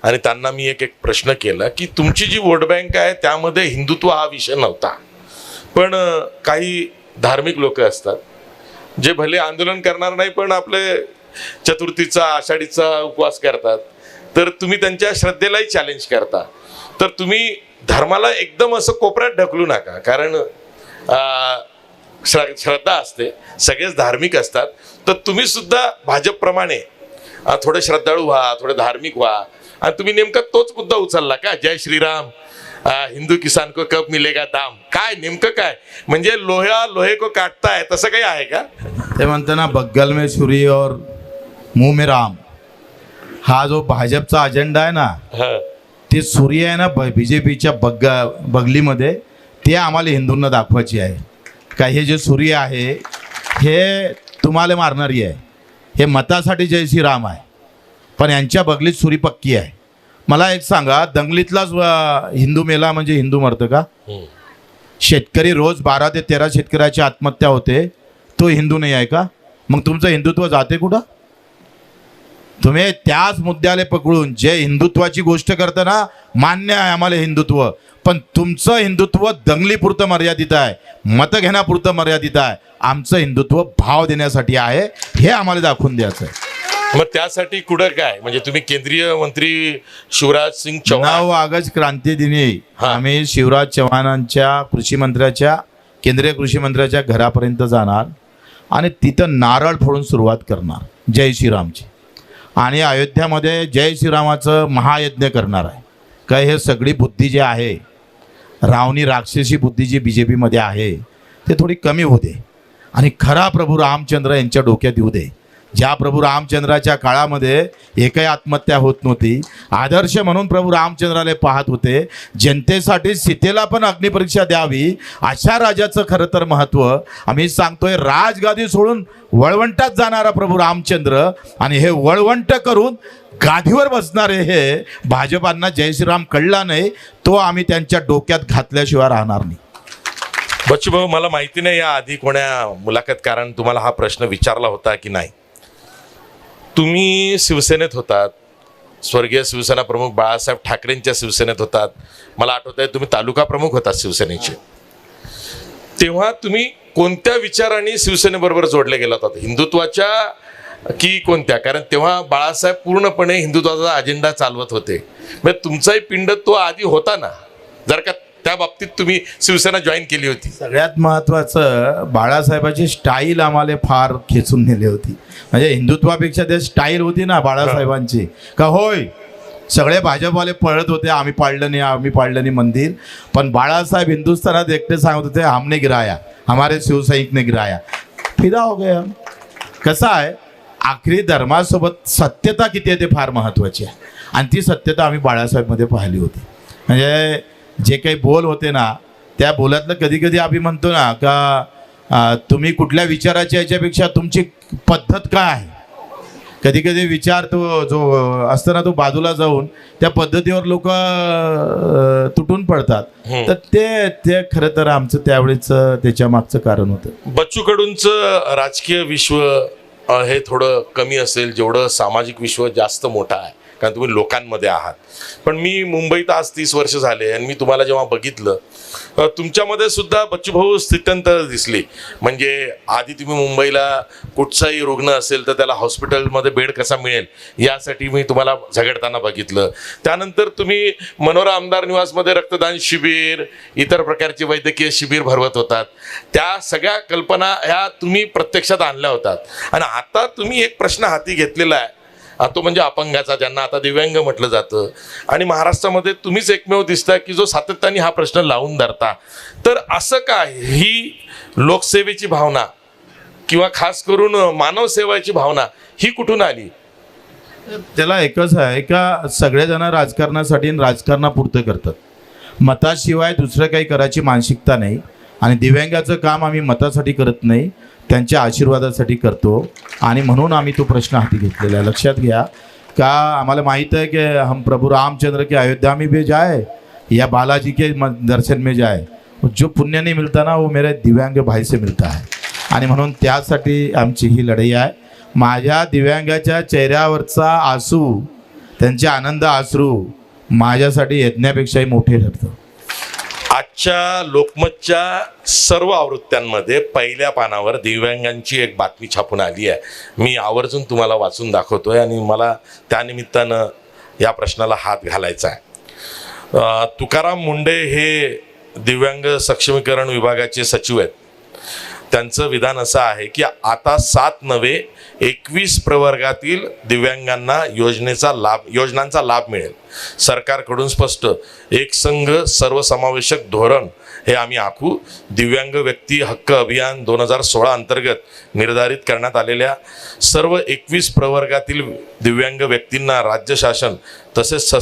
आणि त्यांना मी एक प्रश्न केला की तुमची जी वोट बँक आहे त्यामध्ये हिंदुत्व हा विषय नव्हता, पण काही धार्मिक लोक असतात जे भले आंदोलन करणार नाही पण आपले चतुर्थीचा आषाढीचा उपवास करतात, तर तुम्ही त्यांच्या श्रद्धेलाही चॅलेंज करता. तर तुम्ही धर्माला एकदम असं कोपऱ्यात ढकलू नका, कारण श्रद्धा असते, सगळेच धार्मिक असतात. तर तुम्ही सुद्धा भाजपप्रमाणे थोडे श्रद्धाळू व्हा, थोडे धार्मिक व्हा. आणि तुम्ही नेमका तोच मुद्दा उचलला का, जय श्रीराम, हिंदू किसान को कब मिलेगा दाम. काय नेमकं काय म्हणजे लोहे को काटता है तसं काही आहे का? ते म्हणते ना, बगल में छुरी और मुंह में राम. हा जो भाजपचा अजेंडा आहे ना, ते सूर्य आहे ना बीजेपीच्या बगलीमध्ये, ते आम्हाला हिंदूंना दाखवायची आहे. का हे जे सूर्य आहे हे तुम्हाला मारणारी आहे. हे मतासाठी जय श्रीराम आहे, पण यांच्या बगलीत सुरी पक्की आहे. मला एक सांगा, दंगलीतलाच हिंदू मेला म्हणजे हिंदू मरतं का? शेतकरी रोज 12 ते 13 शेतकऱ्याची आत्महत्या होते, तो हिंदू नाही आहे का? मग तुमचं हिंदुत्व जाते कुठं? तुम्ही त्याच मुद्द्याला पकडून जे हिंदुत्वाची गोष्ट करता ना, मान्य आहे आम्हाला हिंदुत्व, पण तुमचं हिंदुत्व दंगलीपुरतं मर्यादित आहे, मतं घेण्यापुरतं मर्यादित आहे. आमचं हिंदुत्व भाव देण्यासाठी आहे, हे आम्हाला दाखवून द्यायचं आहे. मग त्यासाठी कुठं काय म्हणजे तुम्ही केंद्रीय मंत्री शिवराज सिंग चौहान 9 ऑगस्ट क्रांती दिनी आम्ही शिवराज चव्हाणांच्या केंद्रीय कृषी मंत्र्याच्या घरापर्यंत जाणार आणि तिथं नारळ फोडून सुरुवात करणार जय श्रीरामची. आणि अयोध्यामध्ये जय श्रीरामाचं महायज्ञ करणार आहे. काय हे सगळी बुद्धी जी आहे, रावणी राक्षसी बुद्धी जी BJPमध्ये आहे, ते थोडी कमी होते आणि खरा प्रभू रामचंद्र यांच्या डोक्यात येऊ दे. ज्या प्रभू रामचंद्राच्या काळामध्ये एकही आत्महत्या होत नव्हती, आदर्श म्हणून प्रभू रामचंद्राला पाहत होते, जनतेसाठी सीतेला पण अग्निपरीक्षा द्यावी, अशा राजाचं खरं तर महत्त्व आम्ही सांगतोय. राजगादी सोडून वळवंटात जाणारा प्रभू रामचंद्र आणि हे वळवंट करून गादीवर बसणारे हे भाजपांना जय श्रीराम कळला नाही, तो आम्ही त्यांच्या डोक्यात घातल्याशिवाय राहणार नाही. बच्चू भाऊ, मला माहिती नाही या आधी कोण्या मुलाखतकारांनी तुम्हाला हा प्रश्न विचारला होता की नाही. तुम्ही शिवसेनेत होतात, स्वर्गीय शिवसेना प्रमुख बाळासाहेब ठाकरेंच्या शिवसेनेत होतात. मला आठवत आहे तुम्ही तालुका प्रमुख होतात शिवसेनेचे. तेव्हा तुम्ही कोणत्या विचारांनी शिवसेनेबरोबर जोडले गेला होतात, हिंदुत्वाच्या की कोणत्या? कारण तेव्हा बाळासाहेब पूर्णपणे हिंदुत्वाचा अजेंडा चालवत होते. म्हणजे तुमचाही पिंड तो आधी होता ना, जर का त्या बाबतीत तुम्ही शिवसेना जॉईन केली होती. सगळ्यात महत्त्वाचं, बाळासाहेबाची स्टाईल आम्हाला फार खेचून नेली होती. म्हणजे हिंदुत्वापेक्षा ते स्टाईल होती ना बाळासाहेबांची, का होय सगळे भाजपवाले पळत होते, आम्ही पाळलं नाही मंदिर, पण बाळासाहेब हिंदुस्थानात एकटे सांगत होते, हमने गिराया, हमारे शिवसैनिक ने गिराया, फिदा हो गया. कसं आहे, आखरी धर्मासोबत सत्यता किती आहे ते फार महत्त्वाची आहे, आणि ती सत्यता आम्ही बाळासाहेबमध्ये पाहिली होती. म्हणजे जे काही बोल होते ना, त्या बोलातलं कधी कधी आम्ही म्हणतो ना का तुम्ही कुठल्या विचाराच्या याच्यापेक्षा तुमची पद्धत काय आहे. कधी कधी विचार तो जो असतो ना, तो बाजूला जाऊन त्या पद्धतीवर लोक तुटून पडतात. तर ते खरं तर आमचं त्यावेळेच त्याच्या मागचं कारण होतं. बच्चू कडूंचं राजकीय विश्व हे थोडं कमी असेल, जेवढं सामाजिक विश्व जास्त मोठं आहे, कारण तुम्ही लोकांमध्ये आहात. पण मी मुंबईत आज 30 वर्ष झाले, आणि मी तुम्हाला जेव्हा बघितलं, तुमच्यामध्ये सुद्धा बच्चूभाऊ स्थित्यंतर दिसली. म्हणजे आधी तुम्ही मुंबईला कुठचाही रुग्ण असेल तर त्याला हॉस्पिटलमध्ये बेड कसा मिळेल यासाठी मी तुम्हाला झगडताना बघितलं. त्यानंतर तुम्ही मनोरा आमदार निवासमध्ये रक्तदान शिबिर, इतर प्रकारचे वैद्यकीय शिबिर भरवत होतात. त्या सगळ्या कल्पना ह्या तुम्ही प्रत्यक्षात आणल्या होतात. आणि आता तुम्ही एक प्रश्न हाती घेतलेला आहे तो म्हणजे अपंगाचा, ज्यांना आता दिव्यांग म्हटलं जातं. आणि महाराष्ट्रामध्ये तुम्हीच एकमेव दिसता की जो सातत्याने हा प्रश्न लावून धरता. तर असं काय, ही लोकसेवेची भावना किंवा खास करून मानव सेवाची भावना ही कुठून आली? त्याला एकच आहे का सगळेजण राजकारणासाठी आणि राजकारणापुरतं करतात. मताशिवाय दुसरं काही करायची मानसिकता नाही. आणि दिव्यांगाचं काम आम्ही मतासाठी करत नाही, त्यांच्या आशीर्वादासाठी करतो. आणि म्हणून आम्ही तो प्रश्न हाती घेतलेला आहे. लक्षात घ्या का आम्हाला माहीत है कि हम प्रभु रामचंद्र के अयोध्या में भी जाए या बालाजी के दर्शन में जाए, जो पुण्य नहीं मिलता ना वो मेरे दिव्यांग भाई से मिलता है. आणि म्हणून त्यासाठी आमची ही लढाई आहे. माझ्या दिव्यांगाच्या चेहऱ्यावरचा आसू, त्यांचे आनंद अश्रू माझ्यासाठी यज्ञापेक्षाही मोठे ठरतं. आजच्या लोकमतच्या सर्व आवृत्त्यांमध्ये पहिल्या पानावर दिव्यांगांची एक बातमी छापून आली आहे. मी आवर्जून तुम्हाला वाचून दाखवतोय आणि मला त्यानिमित्तानं या प्रश्नाला हात घालायचा आहे. तुकाराम मुंडे हे दिव्यांग सक्षमीकरण विभागाचे सचिव आहेत. त्यांचं विधान असं आहे की आता 7 नव्हे 21 प्रवर्गातील दिव्यांगांना योजनांचा लाभ मिळेल. सरकारकडून स्पष्ट एक संघ सर्वसमावेशक धोरण हे आम्ही आखू. दिव्यांग व्यक्ती हक्क अभियान 2016 अंतर्गत निर्धारित करण्यात आलेल्या सर्व 21 प्रवर्गातील दिव्यांग व्यक्तींना राज्य शासन तसेच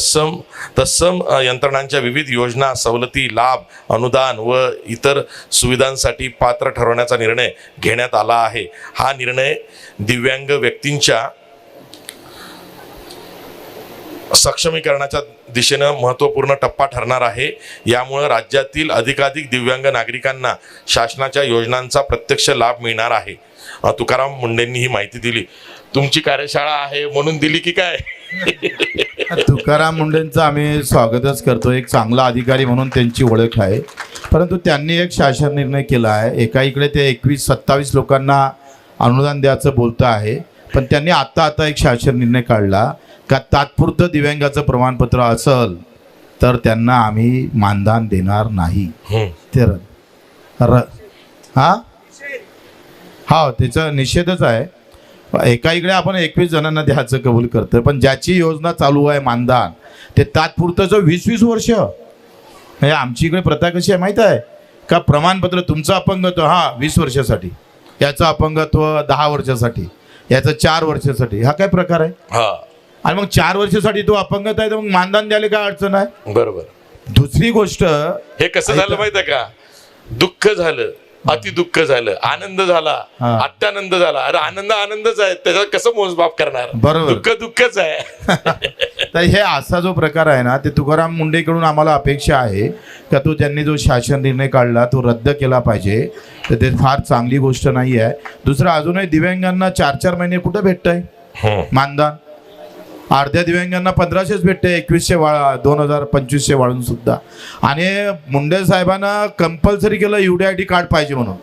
तत्सम यंत्रणांच्या विविध योजना, सवलती, लाभ, अनुदान व इतर सुविधांसाठी पात्र ठरवण्याचा निर्णय घेण्यात आला आहे. हा निर्णय दिव्यांग व्यक्तींच्या सक्षमीकरणाच्या दिशेनं महत्त्वपूर्ण टप्पा ठरणार आहे. यामुळे राज्यातील अधिकाधिक दिव्यांग नागरिकांना शासनाच्या योजनांचा प्रत्यक्ष लाभ मिळणार आहे. तुकाराम मुंडेंनी ही माहिती दिली. तुमची कार्यशाळा आहे म्हणून दिली की काय? तुकाराम मुंडेंचं आम्ही स्वागतच करतो. एक चांगला अधिकारी म्हणून त्यांची ओळख आहे. परंतु त्यांनी एक शासन निर्णय केला आहे. एका इकडे ते 27 लोकांना अनुदान द्यायचं बोलतं आहे, पण त्यांनी आता एक शासन निर्णय काढला का तात्पुरतं दिव्यांगाचं प्रमाणपत्र असेल तर त्यांना आम्ही मानधन देणार नाही. ते हा त्याचा निषेधच आहे. एका इकडे आपण 21 जणांना द्यायचं कबूल करतो, पण ज्याची योजना चालू आहे मानधन ते तात्पुरतंच 20-20 वर्ष. हे आमची इकडे प्रथा कशी आहे माहीत आहे का? प्रमाणपत्र तुमचं अपंगत्व 20 वर्षासाठी, याचं अपंगत्व 10 वर्षासाठी, याचं 4 वर्षासाठी. हा काय प्रकार आहे? आणि मग 4 वर्षासाठी तो अपंगत आहे तर मग मानधन द्यायला काय अडचण आहे? बरोबर. दुसरी गोष्ट, हे कसं झालं माहिती आहे का? दुःख झालं, अति दुःख झालं, आनंद झाला, अत्यानंद झाला. अरे आनंदच आहे, त्याच्यात कसं मोजमाप करणार? बरोबर, दुःखच आहे. तर हे असा जो प्रकार आहे ना, ते तुकाराम मुंडेकडून आम्हाला अपेक्षा आहे का तो त्यांनी जो शासन निर्णय काढला तो रद्द केला पाहिजे. तर ते फार चांगली गोष्ट नाही आहे. दुसरं, अजूनही दिव्यांगांना 4-4 महिने कुठं भेटतंय मानधन? अर्ध्या दिव्यांगांना 1500 भेटते, 2100 2025 वाढून सुद्धा. आणि मुंडे साहेबांना कंपल्सरी केलं UDID कार्ड पाहिजे म्हणून.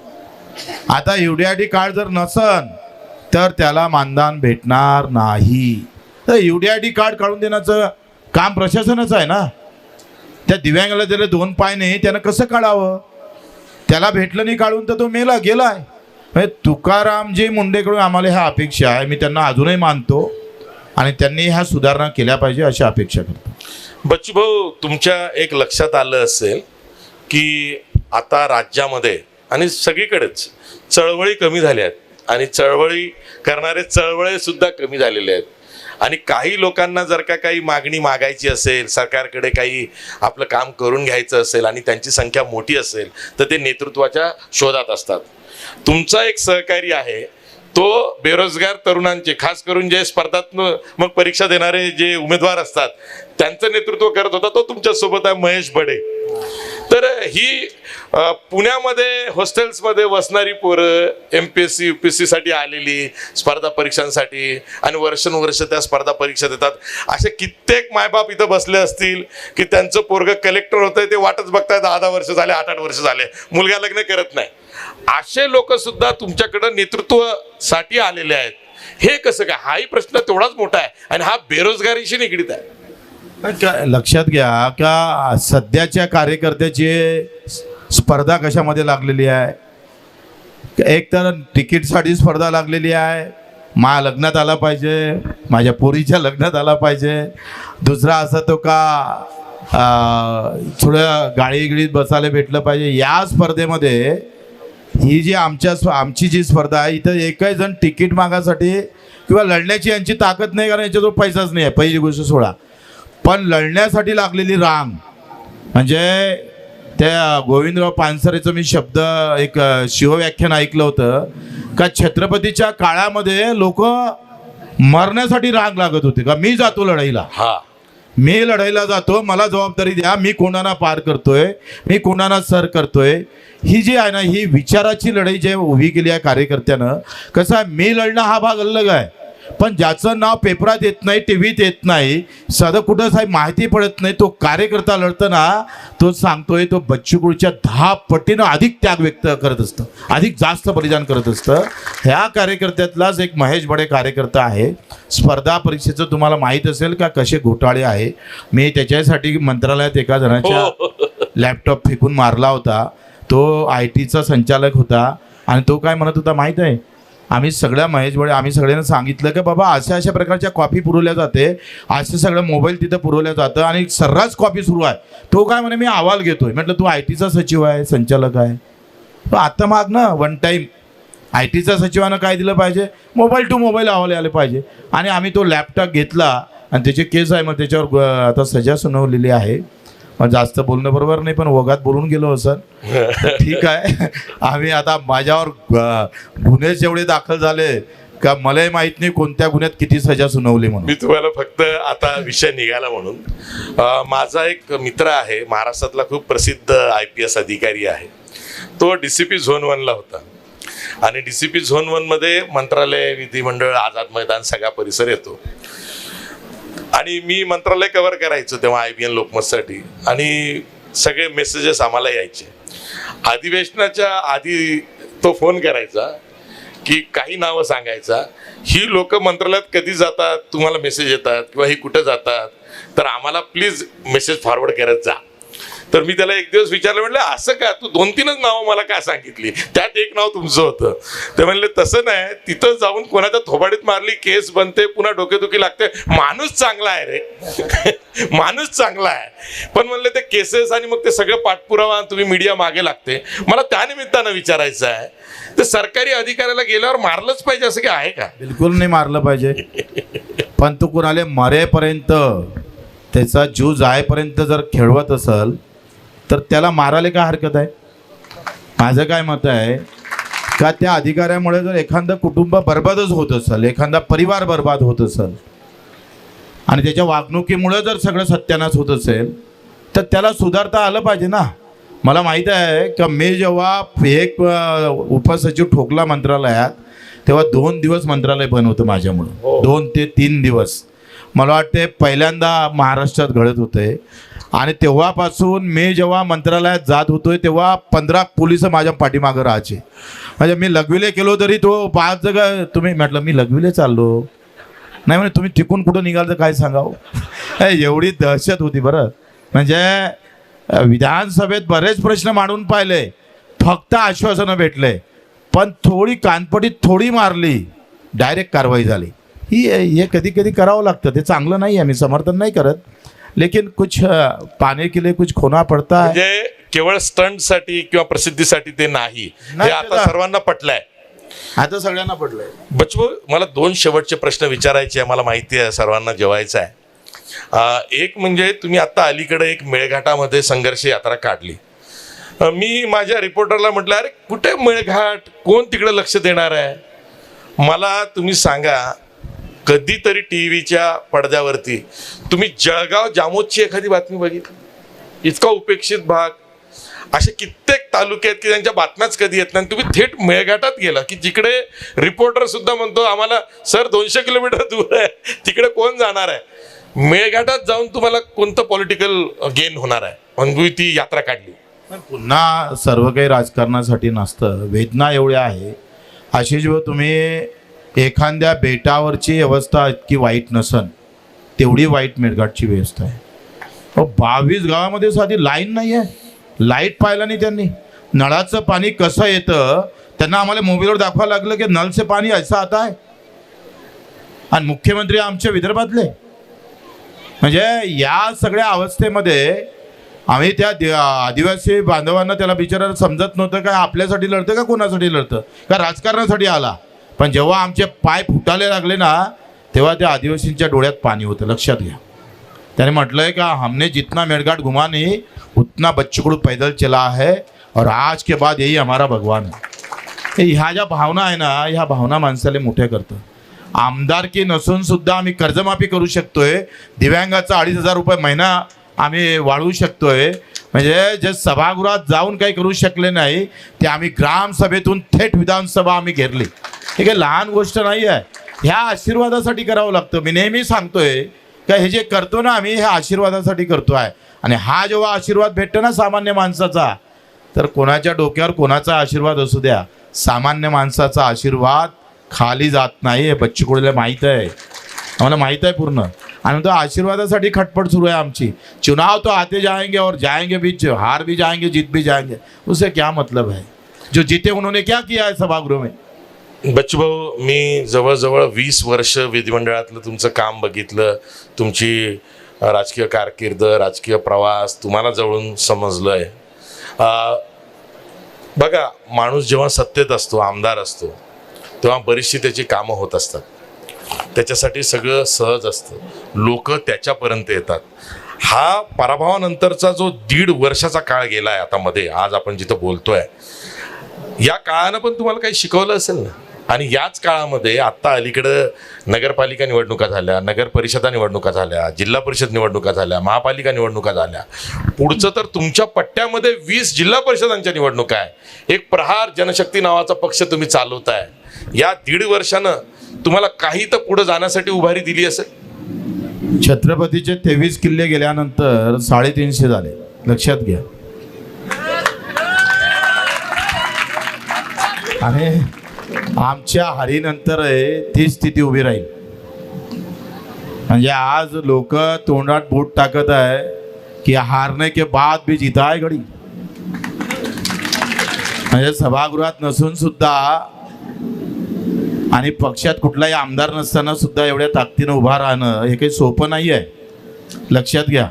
आता UDID कार्ड जर नसन तर त्याला मानधन भेटणार नाही. तर UDID कार्ड काढून देण्याचं काम प्रशासनाचं आहे ना. त्या दिव्यांगाला त्याला 2 पाय नाही, त्यानं कसं काढावं? त्याला भेटलं नाही काढून तर तो गेलाय. म्हणजे तुकारामजी मुंडेकडून आम्हाला ह्या अपेक्षा आहे. मी त्यांना अजूनही मानतो आणि त्यांनी ह्या सुधारणा केल्या पाहिजे अशी अपेक्षा करतो. बच्चू भाऊ, तुमच्या एक लक्षात आलं असेल की आता राज्यामध्ये आणि सगळीकडेच चळवळी कमी झाल्या आहेत आणि चळवळी करणारे चळवळे सुद्धा कमी झालेले आहेत. आणि काही लोकांना जर का काही मागणी मागायची असेल, सरकारकडे काही आपलं काम करून घ्यायचं असेल आणि त्यांची संख्या मोठी असेल तर ते नेतृत्वाच्या शोधात असतात. तुमचा एक सहकारी आहे तो बेरोजगार तरुणांचे, खास करून जे स्पर्धात्मक परीक्षा देणारे जे उमेदवार असतात त्यांचं नेतृत्व करत होता, तो तुमच्या सोबत आहे, महेश बडे. तर ही पुण्यामध्ये हॉस्टेल्समध्ये बसणारी पोरं MPSC UPSC साठी आलेली स्पर्धा परीक्षांसाठी आणि वर्षानुवर्ष त्या स्पर्धा परीक्षा देतात. असे कित्येक मायबाप इथं बसले असतील की त्यांचं पोरगं कलेक्टर होतंय, ते वाटच बघताय 10 वर्ष झाले, 8 वर्ष झाले, मुलगा लग्न करत नाही. असे लोक सुद्धा तुमच्याकडे नेतृत्वासाठी आलेले आहेत. हे कसं काय? हाही प्रश्न तेवढाच मोठा आहे आणि हा बेरोजगारीशी निगडीत आहे. लक्षात घ्या का सध्याच्या कार्यकर्त्याची स्पर्धा कशामध्ये लागलेली आहे? एक तर तिकीटसाठी स्पर्धा लागलेली आहे, लग्नात आला पाहिजे, माझ्या पोरीच्या लग्नात आला पाहिजे, दुसरा असं तो का थोडं गाडीगिडीत बसायला भेटलं पाहिजे. या स्पर्धेमध्ये ही जी आमची जी स्पर्धा आहे, इथं एकही जण तिकीट मागासाठी किंवा लढण्याची यांची ताकद नाही, कारण याच्याजवळ पैसाच नाही आहे, पहिली गोष्ट सोडा. पण लढण्यासाठी लागलेली रांग, म्हणजे त्या गोविंदराव पानसरेचं मी शब्द एक शिवव्याख्यान ऐकलं होतं का छत्रपतीच्या काळामध्ये लोक मरण्यासाठी रांग लागत होते का मी जातो लढाईला, मी लढाईला जातो, मला जबाबदारी द्या, मी कोणाला पार करतोय, मी कोणाला सर करतोय. ही जी आहे ना, ही विचाराची लढाई जे उभी केली आहे कार्यकर्त्यानं. कसं आहे, मी लढणं हा भाग अलग आहे, पण ज्याचं नाव पेपरात येत नाही, टी व्हीत येत नाही, साधं कुठं साहेब माहिती पडत नाही, तो कार्यकर्ता लढताना तो सांगतोय तो बच्चू कडूच्या 10 पटीनं अधिक त्याग व्यक्त करत असतं, अधिक जास्त बलिदान करत असतं. ह्या कार्यकर्त्यातलाच एक महेश बडे कार्यकर्ता आहे. स्पर्धा परीक्षेचं तुम्हाला माहीत असेल का कसे घोटाळे आहे. मी त्याच्यासाठी मंत्रालयात एका जणाच्या लॅपटॉप फेकून मारला होता. तो IT चा संचालक होता आणि तो काय म्हणत होता माहीत आहे, आम्ही सगळ्या महेश बडे आम्ही सगळ्यांना सांगितलं की बाबा अशा प्रकारच्या कॉपी पुरवल्या जाते, असे सगळं मोबाईल तिथं पुरवल्या जातं आणि सर्रास कॉपी सुरू आहे. तो काय म्हणे मी अहवाल घेतोय. म्हटलं तू IT चा सचिव आहे, संचालक आहे, तो आता माग ना वन टाईम IT चा सचिवानं काय दिलं पाहिजे, मोबाईल टू मोबाईल अहवाल आले पाहिजे. आणि आम्ही तो लॅपटॉप घेतला आणि त्याचे केस आहे, मग त्याच्यावर आता सजा सुनावलेली आहे. मग जास्त बोलणं बरोबर नाही, पण ओघात बोलून गेलो सर, ठीक आहे. आम्ही आता माझ्यावर गुन्हे जेवढे दाखल झाले का मलाही माहीत नाही कोणत्या गुन्ह्यात किती सजा सुनावली म्हणून. मी तुम्हाला फक्त आता विषय निघाला म्हणून, माझा एक मित्र आहे महाराष्ट्रातला खूप प्रसिद्ध IPS अधिकारी आहे. तो DCP झोन 1ला होता आणि DCP झोन 1 मध्ये मंत्रालय, विधिमंडळ, आझाद मैदान सगळा परिसर येतो. आणि मी मंत्रालय कव्हर करायचो तेव्हा IBN लोकमतसाठी, आणि सगळे मेसेजेस आम्हाला यायचे. अधिवेशनाच्या आधी तो फोन करायचा की काही नावं सांगायचा, ही लोक मंत्रालयात कधी जातात, तुम्हाला मेसेज येतात किंवा ही कुठं जातात, तर आम्हाला प्लीज मेसेज फॉरवर्ड करत जा. तर मी त्याला एक दिवस विचारलं, म्हटलं असं का, तू 2-3च नावं मला का सांगितली, त्यात एक नाव तुमचं होतं. ते म्हणले तसं नाही, तिथं जाऊन कोणाच्या थोबाडीत मारली, केस बनते, पुन्हा डोकेदुखी लागते. माणूस चांगला आहे रे, माणूस चांगला आहे, पण म्हणले ते केसेस आणि मग ते सगळं पाठपुरावा तुम्ही मीडिया मागे लागते. मला त्यानिमित्तानं विचारायचं आहे, ते सरकारी अधिकाऱ्याला गेल्यावर मारलंच पाहिजे असं काय आहे का? बिलकुल नाही मारलं पाहिजे, पण तू कोणाला मरेपर्यंत, त्याचा जीव जायपर्यंत जर खेळवत असेल तर त्याला मारायला काय हरकत आहे. माझं काय मत आहे का त्या अधिकाऱ्यामुळे जर एखादं कुटुंब बर्बादच होत असेल, एखादा परिवार बर्बाद होत असेल आणि त्याच्या वागणुकीमुळे जर सगळं सत्यानाश होत असेल तर त्याला सुधारता आलं पाहिजे ना. मला माहीत आहे का मी जेव्हा एक उपसचिव ठोकला मंत्रालयात, तेव्हा 2 दिवस मंत्रालय बंद होतं माझ्यामुळं. 2 ते 3 दिवस मला वाटते पहिल्यांदा महाराष्ट्रात घडत होते. आणि तेव्हापासून मी जेव्हा मंत्रालयात जात होतोय तेव्हा 15 पोलिस माझ्या पाठीमागं राहायचे. म्हणजे मी लघविले केलो तरी तो 5 जगह तुम्ही म्हटलं मी लघविले चाललो नाही, म्हणजे तुम्ही टिकून कुठं निघाल तर काय सांगावं. एवढी दहशत होती बरं. म्हणजे विधानसभेत बरेच प्रश्न मांडून पाहिले, फक्त आश्वासनं भेटले, पण थोडी कानपटीत थोडी मारली, डायरेक्ट कारवाई झाली. हे कधी कधी करावं लागतं, ते चांगलं नाही आहे, मी समर्थन नाही करत, लेकिन कुछ पाने के लिए कुछ खोना पडता है. म्हणजे केवळ स्टंटसाठी किंवा प्रसिद्धीसाठी ते नाही, हे आता सर्वांना पटलंय, आता सगळ्यांना पडलंय. बच्चू, मला 2 शेवटचे प्रश्न विचारायचे आहे. मला माहिती आहे सर्वांना जेवायचं आहे. एक म्हणजे तुम्ही आता अलीकडे एक मेळघाटामध्ये संघर्ष यात्रा काढली. मी माझ्या रिपोर्टरला म्हटलं अरे कुठे मेळघाट, कोण तिकडे लक्ष देणार आहे. मला तुम्ही सांगा, कधीतरी TV च्या पडद्यावरती तुम्ही जळगाव जामोदची एखादी बातमी बघितली? इतका उपेक्षित भाग, असे कित्येक तालुके आहेत की त्यांच्या बातम्याच कधी येत नाही. तुम्ही थेट मेळघाटात गेला की जिकडे रिपोर्टर सुद्धा म्हणतो आम्हाला सर 200 किलोमीटर दूर आहे, तिकडे कोण जाणार आहे. मेळघाटात जाऊन तुम्हाला कोणतं पॉलिटिकल गेन होणार आहे म्हणून ती यात्रा काढली. पुन्हा सर्व काही राजकारणासाठी नसतं, वेदना एवढ्या आहे. अशी जेव्हा तुम्ही एखाद्या बेटावरची व्यवस्था इतकी वाईट नसन तेवढी वाईट मेळघाटची व्यवस्था आहे. 22 गावामध्ये साधी लाईन नाही आहे, लाईट पाहिला नाही त्यांनी. नळाचं पाणी कसं येतं त्यांना आम्हाला मोबाईलवर दाखवावं लागलं की नल से पाणी ऐसा आता है. आणि मुख्यमंत्री आमचे विदर्भातले. म्हणजे या सगळ्या अवस्थेमध्ये आम्ही त्या आदिवासी बांधवांना त्याला बिचारायला समजत नव्हतं का आपल्यासाठी लढतं का कोणासाठी लढतं का राजकारणासाठी आला. पण जेव्हा आमचे पाय फुटायला लागले ना तेव्हा त्या आदिवासींच्या डोळ्यात पाणी होतं. लक्षात घ्या. त्याने म्हटलंय का हमने जितना मेड़घाट घुमा नहीं उतना बच्चू कडू पैदल चला है और आज के बाद यही हमारा भगवान है. ह्या ज्या भावना आहे ना ह्या भावना माणसाला मोठ्या करतं. आमदारकी नसून सुद्धा आम्ही कर्जमाफी करू शकतोय. दिव्यांगाचा 2,500 रुपये महिना आम्ही वाढवू शकतोय. म्हणजे जे सभागृहात जाऊन काही करू शकले नाही ते आम्ही ग्रामसभेतून थेट विधानसभा आम्ही घेरली. हे काही लहान गोष्ट नाही आहे. ह्या आशीर्वादासाठी करावं लागतं. मी नेहमी सांगतोय का हे जे करतो ना आम्ही हे आशीर्वादासाठी करतो आहे. आणि हा जेव्हा आशीर्वाद भेटतो ना सामान्य माणसाचा तर कोणाच्या डोक्यावर कोणाचा आशीर्वाद असू द्या सामान्य माणसाचा आशीर्वाद खाली जात नाही. हे बच्चू कडूला माहीत आहे. आम्हाला माहीत आहे पूर्ण. आणि तो आशीर्वादासाठी खटपट सुरू है आमची. चुनाव तो आते जाएंगे और जाएंगे भी. हार भी जाएंगे जीत भी जाएंगे. उससे क्या मतलब है. जो जीते उन्होंने क्या किया है सभागृह में. बच्चू भाऊ, मी जवळजवळ 20 वर्ष विधिमंडळातलं तुमचं काम बघितलं. तुमची राजकीय कारकीर्द राजकीय प्रवास तुम्हाला जवळून समजलं आहे. बघा, माणूस जेव्हा सत्तेत असतो आमदार असतो तेव्हा बरीचशी त्याची कामं होत असतात. त्याच्यासाठी सगळं सहज असतं. लोक त्याच्यापर्यंत येतात. हा पराभवानंतरचा जो 1.5 वर्षाचा काळ गेला आहे आता मध्ये आज आपण जिथं बोलतोय या काळानं पण तुम्हाला काही शिकवलं असेल ना. आणि याच काळामध्ये आत्ता अलीकडं नगरपालिका निवडणुका झाल्या, नगर परिषदा निवडणुका झाल्या, जिल्हा परिषद निवडणुका झाल्या, महापालिका निवडणुका झाल्या. पुढचं तर तुमच्या पट्ट्यामध्ये 20 जिल्हा परिषदांच्या निवडणुका आहे. एक प्रहार जनशक्ती नावाचा पक्ष तुम्ही चालवताय. या 1.5 वर्षानं तुम्हाला काही तर पुढे जाण्यासाठी उभारी दिली असेल. छत्रपतीचे 23 किल्ले गेल्यानंतर 350 झाले. लक्षात घ्या. आणि आमच्या हारीनंतर ती स्थिती उभी राहील. म्हणजे आज लोक तोंडात बोट टाकत आहे की हारने के बाद भी जीता है घडी. म्हणजे सभागृहात नसून सुद्धा आणि पक्षात कुठलाही आमदार नसताना सुद्धा एवढ्या ताकदीनं उभा राहणं हे काही सोपं नाही आहे. लक्षात घ्या.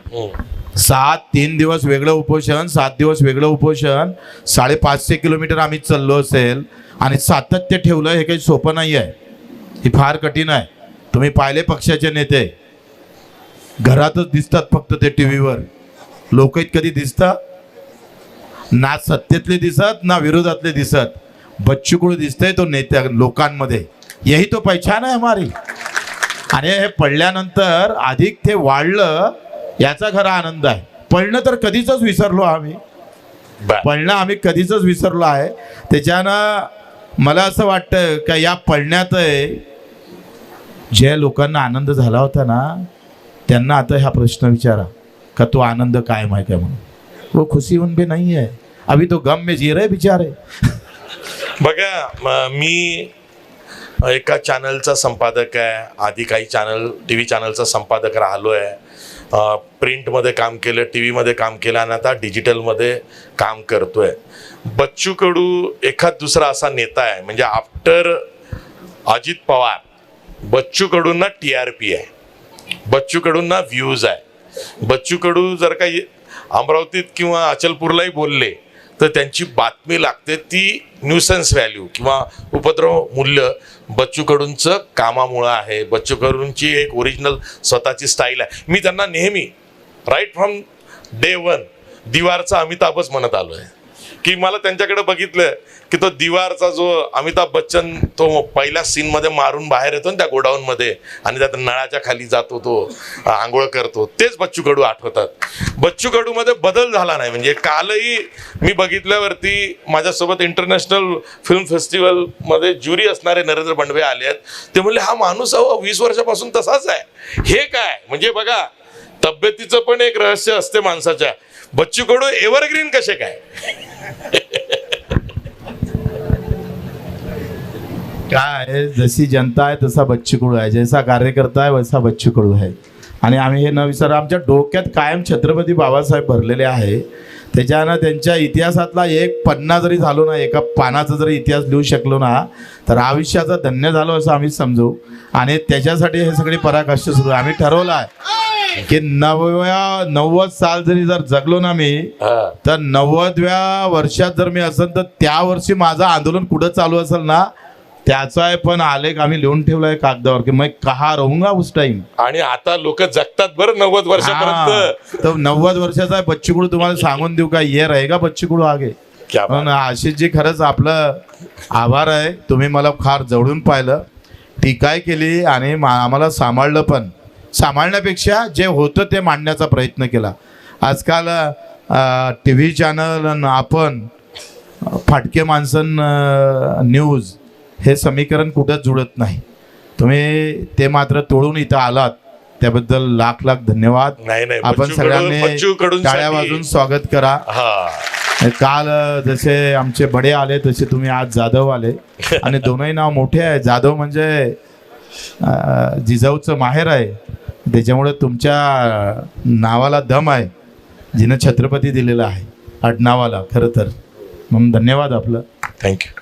3 दिवस वेगळं उपोषण, 7 दिवस वेगळं उपोषण, 550 किलोमीटर आम्ही चाललो असेल आणि सातत्य ठेवलं हे काही सोपं नाही आहे. हे फार कठीण आहे. तुम्ही पाहिले पक्षाचे नेते घरातच दिसतात फक्त ते टीव्हीवर. लोक कधी दिसतात ना सत्तेतले दिसत ना विरोधातले दिसत. बच्चू कडू दिसतंय तो नेत्या लोकांमध्ये. यही तो पहचान आहे हमारी. आणि हे पडल्यानंतर अधिक ते वाढलं याचा खरा आनंद आहे. पडणं तर कधीच विसरलो आम्ही. पडणं आम्ही कधीच विसरलो आहे. त्याच्यानं मला असं वाटतं का या पडण्यात ज्या लोकांना आनंद झाला होता ना त्यांना आता हा प्रश्न विचारा का तो आनंद कायम आहे काय म्हणून. वो खुशी उनपे नहीं है. अभी तो गम में जी रहे बेचारे. बघा, मी एका चॅनलचा संपादक आहे. आधी काही टी व्ही चॅनलचा संपादक राहिलो आहे. प्रिंटमध्ये काम केलं, टी व्हीमध्ये काम केलं आणि आता डिजिटलमध्ये काम करतोय. बच्चू कडू एखाद दुसरा असा नेता आहे म्हणजे आफ्टर अजित पवार बच्चू कडूंना TRP आहे. बच्चू कडूंना व्ह्यूज आहे. बच्चू कडू जर काही अमरावतीत किंवा अचलपूरलाही बोलले तर त्यांची बातमी लागते. ती न्यूसन्स व्हॅल्यू किंवा उपद्रव मूल्य बच्चू कडूंचं कामामुळं आहे. बच्चू कडूंची एक ओरिजिनल स्वतःची स्टाईल आहे. मी त्यांना नेहमी राईट फ्रॉम डे 1 दिवारचा अमिताभच म्हणत आलो आहे की मला त्यांच्याकडे बघितलं की तो दिवारचा जो अमिताभ बच्चन तो पहिल्या सीनमध्ये मारून बाहेर येतो ना त्या गोडाऊनमध्ये आणि त्यात नळाच्या खाली जातो तो आंघोळ करतो तेच बच्चू कडू आठवतात. बच्चू कडूमध्ये बदल झाला नाही. म्हणजे कालही मी बघितल्यावरती माझ्यासोबत इंटरनॅशनल फिल्म फेस्टिवलमध्ये ज्युरी असणारे नरेंद्र बंडवे आले आहेत. ते म्हणले हा माणूस 20 वर्षापासून तसाच आहे. हे काय म्हणजे बघा तब्येतीचं पण एक रहस्य असते माणसाच्या. बच्चू कडू एव्हरग्रीन कसे काय. काय जशी जनता आहे तसा बच्चू कडू आहे. जैसा कार्यकर्ता आहे वैसा बच्चू कडू आहे. आणि आम्ही हे न विसर आमच्या डोक्यात कायम छत्रपती बाबासाहेब भरलेले आहे. त्याच्यानं त्यांच्या इतिहासातला एक पन्ना जरी झालो ना, एका पानाचा जरी इतिहास लिहू शकलो ना, तर आयुष्याचा धन्य झालो असं आम्ही समजू. आणि त्याच्यासाठी हे सगळे पराकाष्ठ सुरू आहे. आम्ही ठरवलं आहे की 90 साल जरी जर जगलो ना मी, तर 90व्या वर्षात जर मी असेल तर त्या वर्षी माझं आंदोलन कुठं चालू असेल ना, त्याचा पण आलेख आम्ही लिहून ठेवलाय कागदावर की मैं कहा रहूंगा उस टाइम. आणि आता लोक जगतात बरं 90 वर्षापर्यंत. तर 90 वर्षाचा आहे बच्चू कडू. तुम्हाला सांगून देऊ का, ये रहेगा बच्चू कडू आगे. क्या बात. पण आशिषजी खरंच आपलं आभार आहे. तुम्ही मला फार जवळून पाहिलं, टीकाय केली आणि आम्हाला सांभाळलं. पण सांभाळण्यापेक्षा जे होतं ते मांडण्याचा प्रयत्न केला. आजकाल टी व्ही चॅनल आपण फाटके माणसं न्यूज हे समीकरण कुठंच जुळत नाही. तुम्ही ते मात्र तोडून इथं आलात, त्याबद्दल लाख लाख धन्यवाद. नाही आपण बच्चू सगळ्यांनी कडूंसाठी. टाळ्या वाजून स्वागत करा. काल जसे आमचे बडे आले तसे तुम्ही आज जाधव आले. आणि दोनही नाव मोठे आहे. जाधव म्हणजे जिजाऊचं माहेर आहे, त्याच्यामुळे तुमच्या नावाला दम आहे, जिनं छत्रपती दिलेला आहे आडनावाला. खरं तर म्हणून धन्यवाद आपलं. थँक्यू.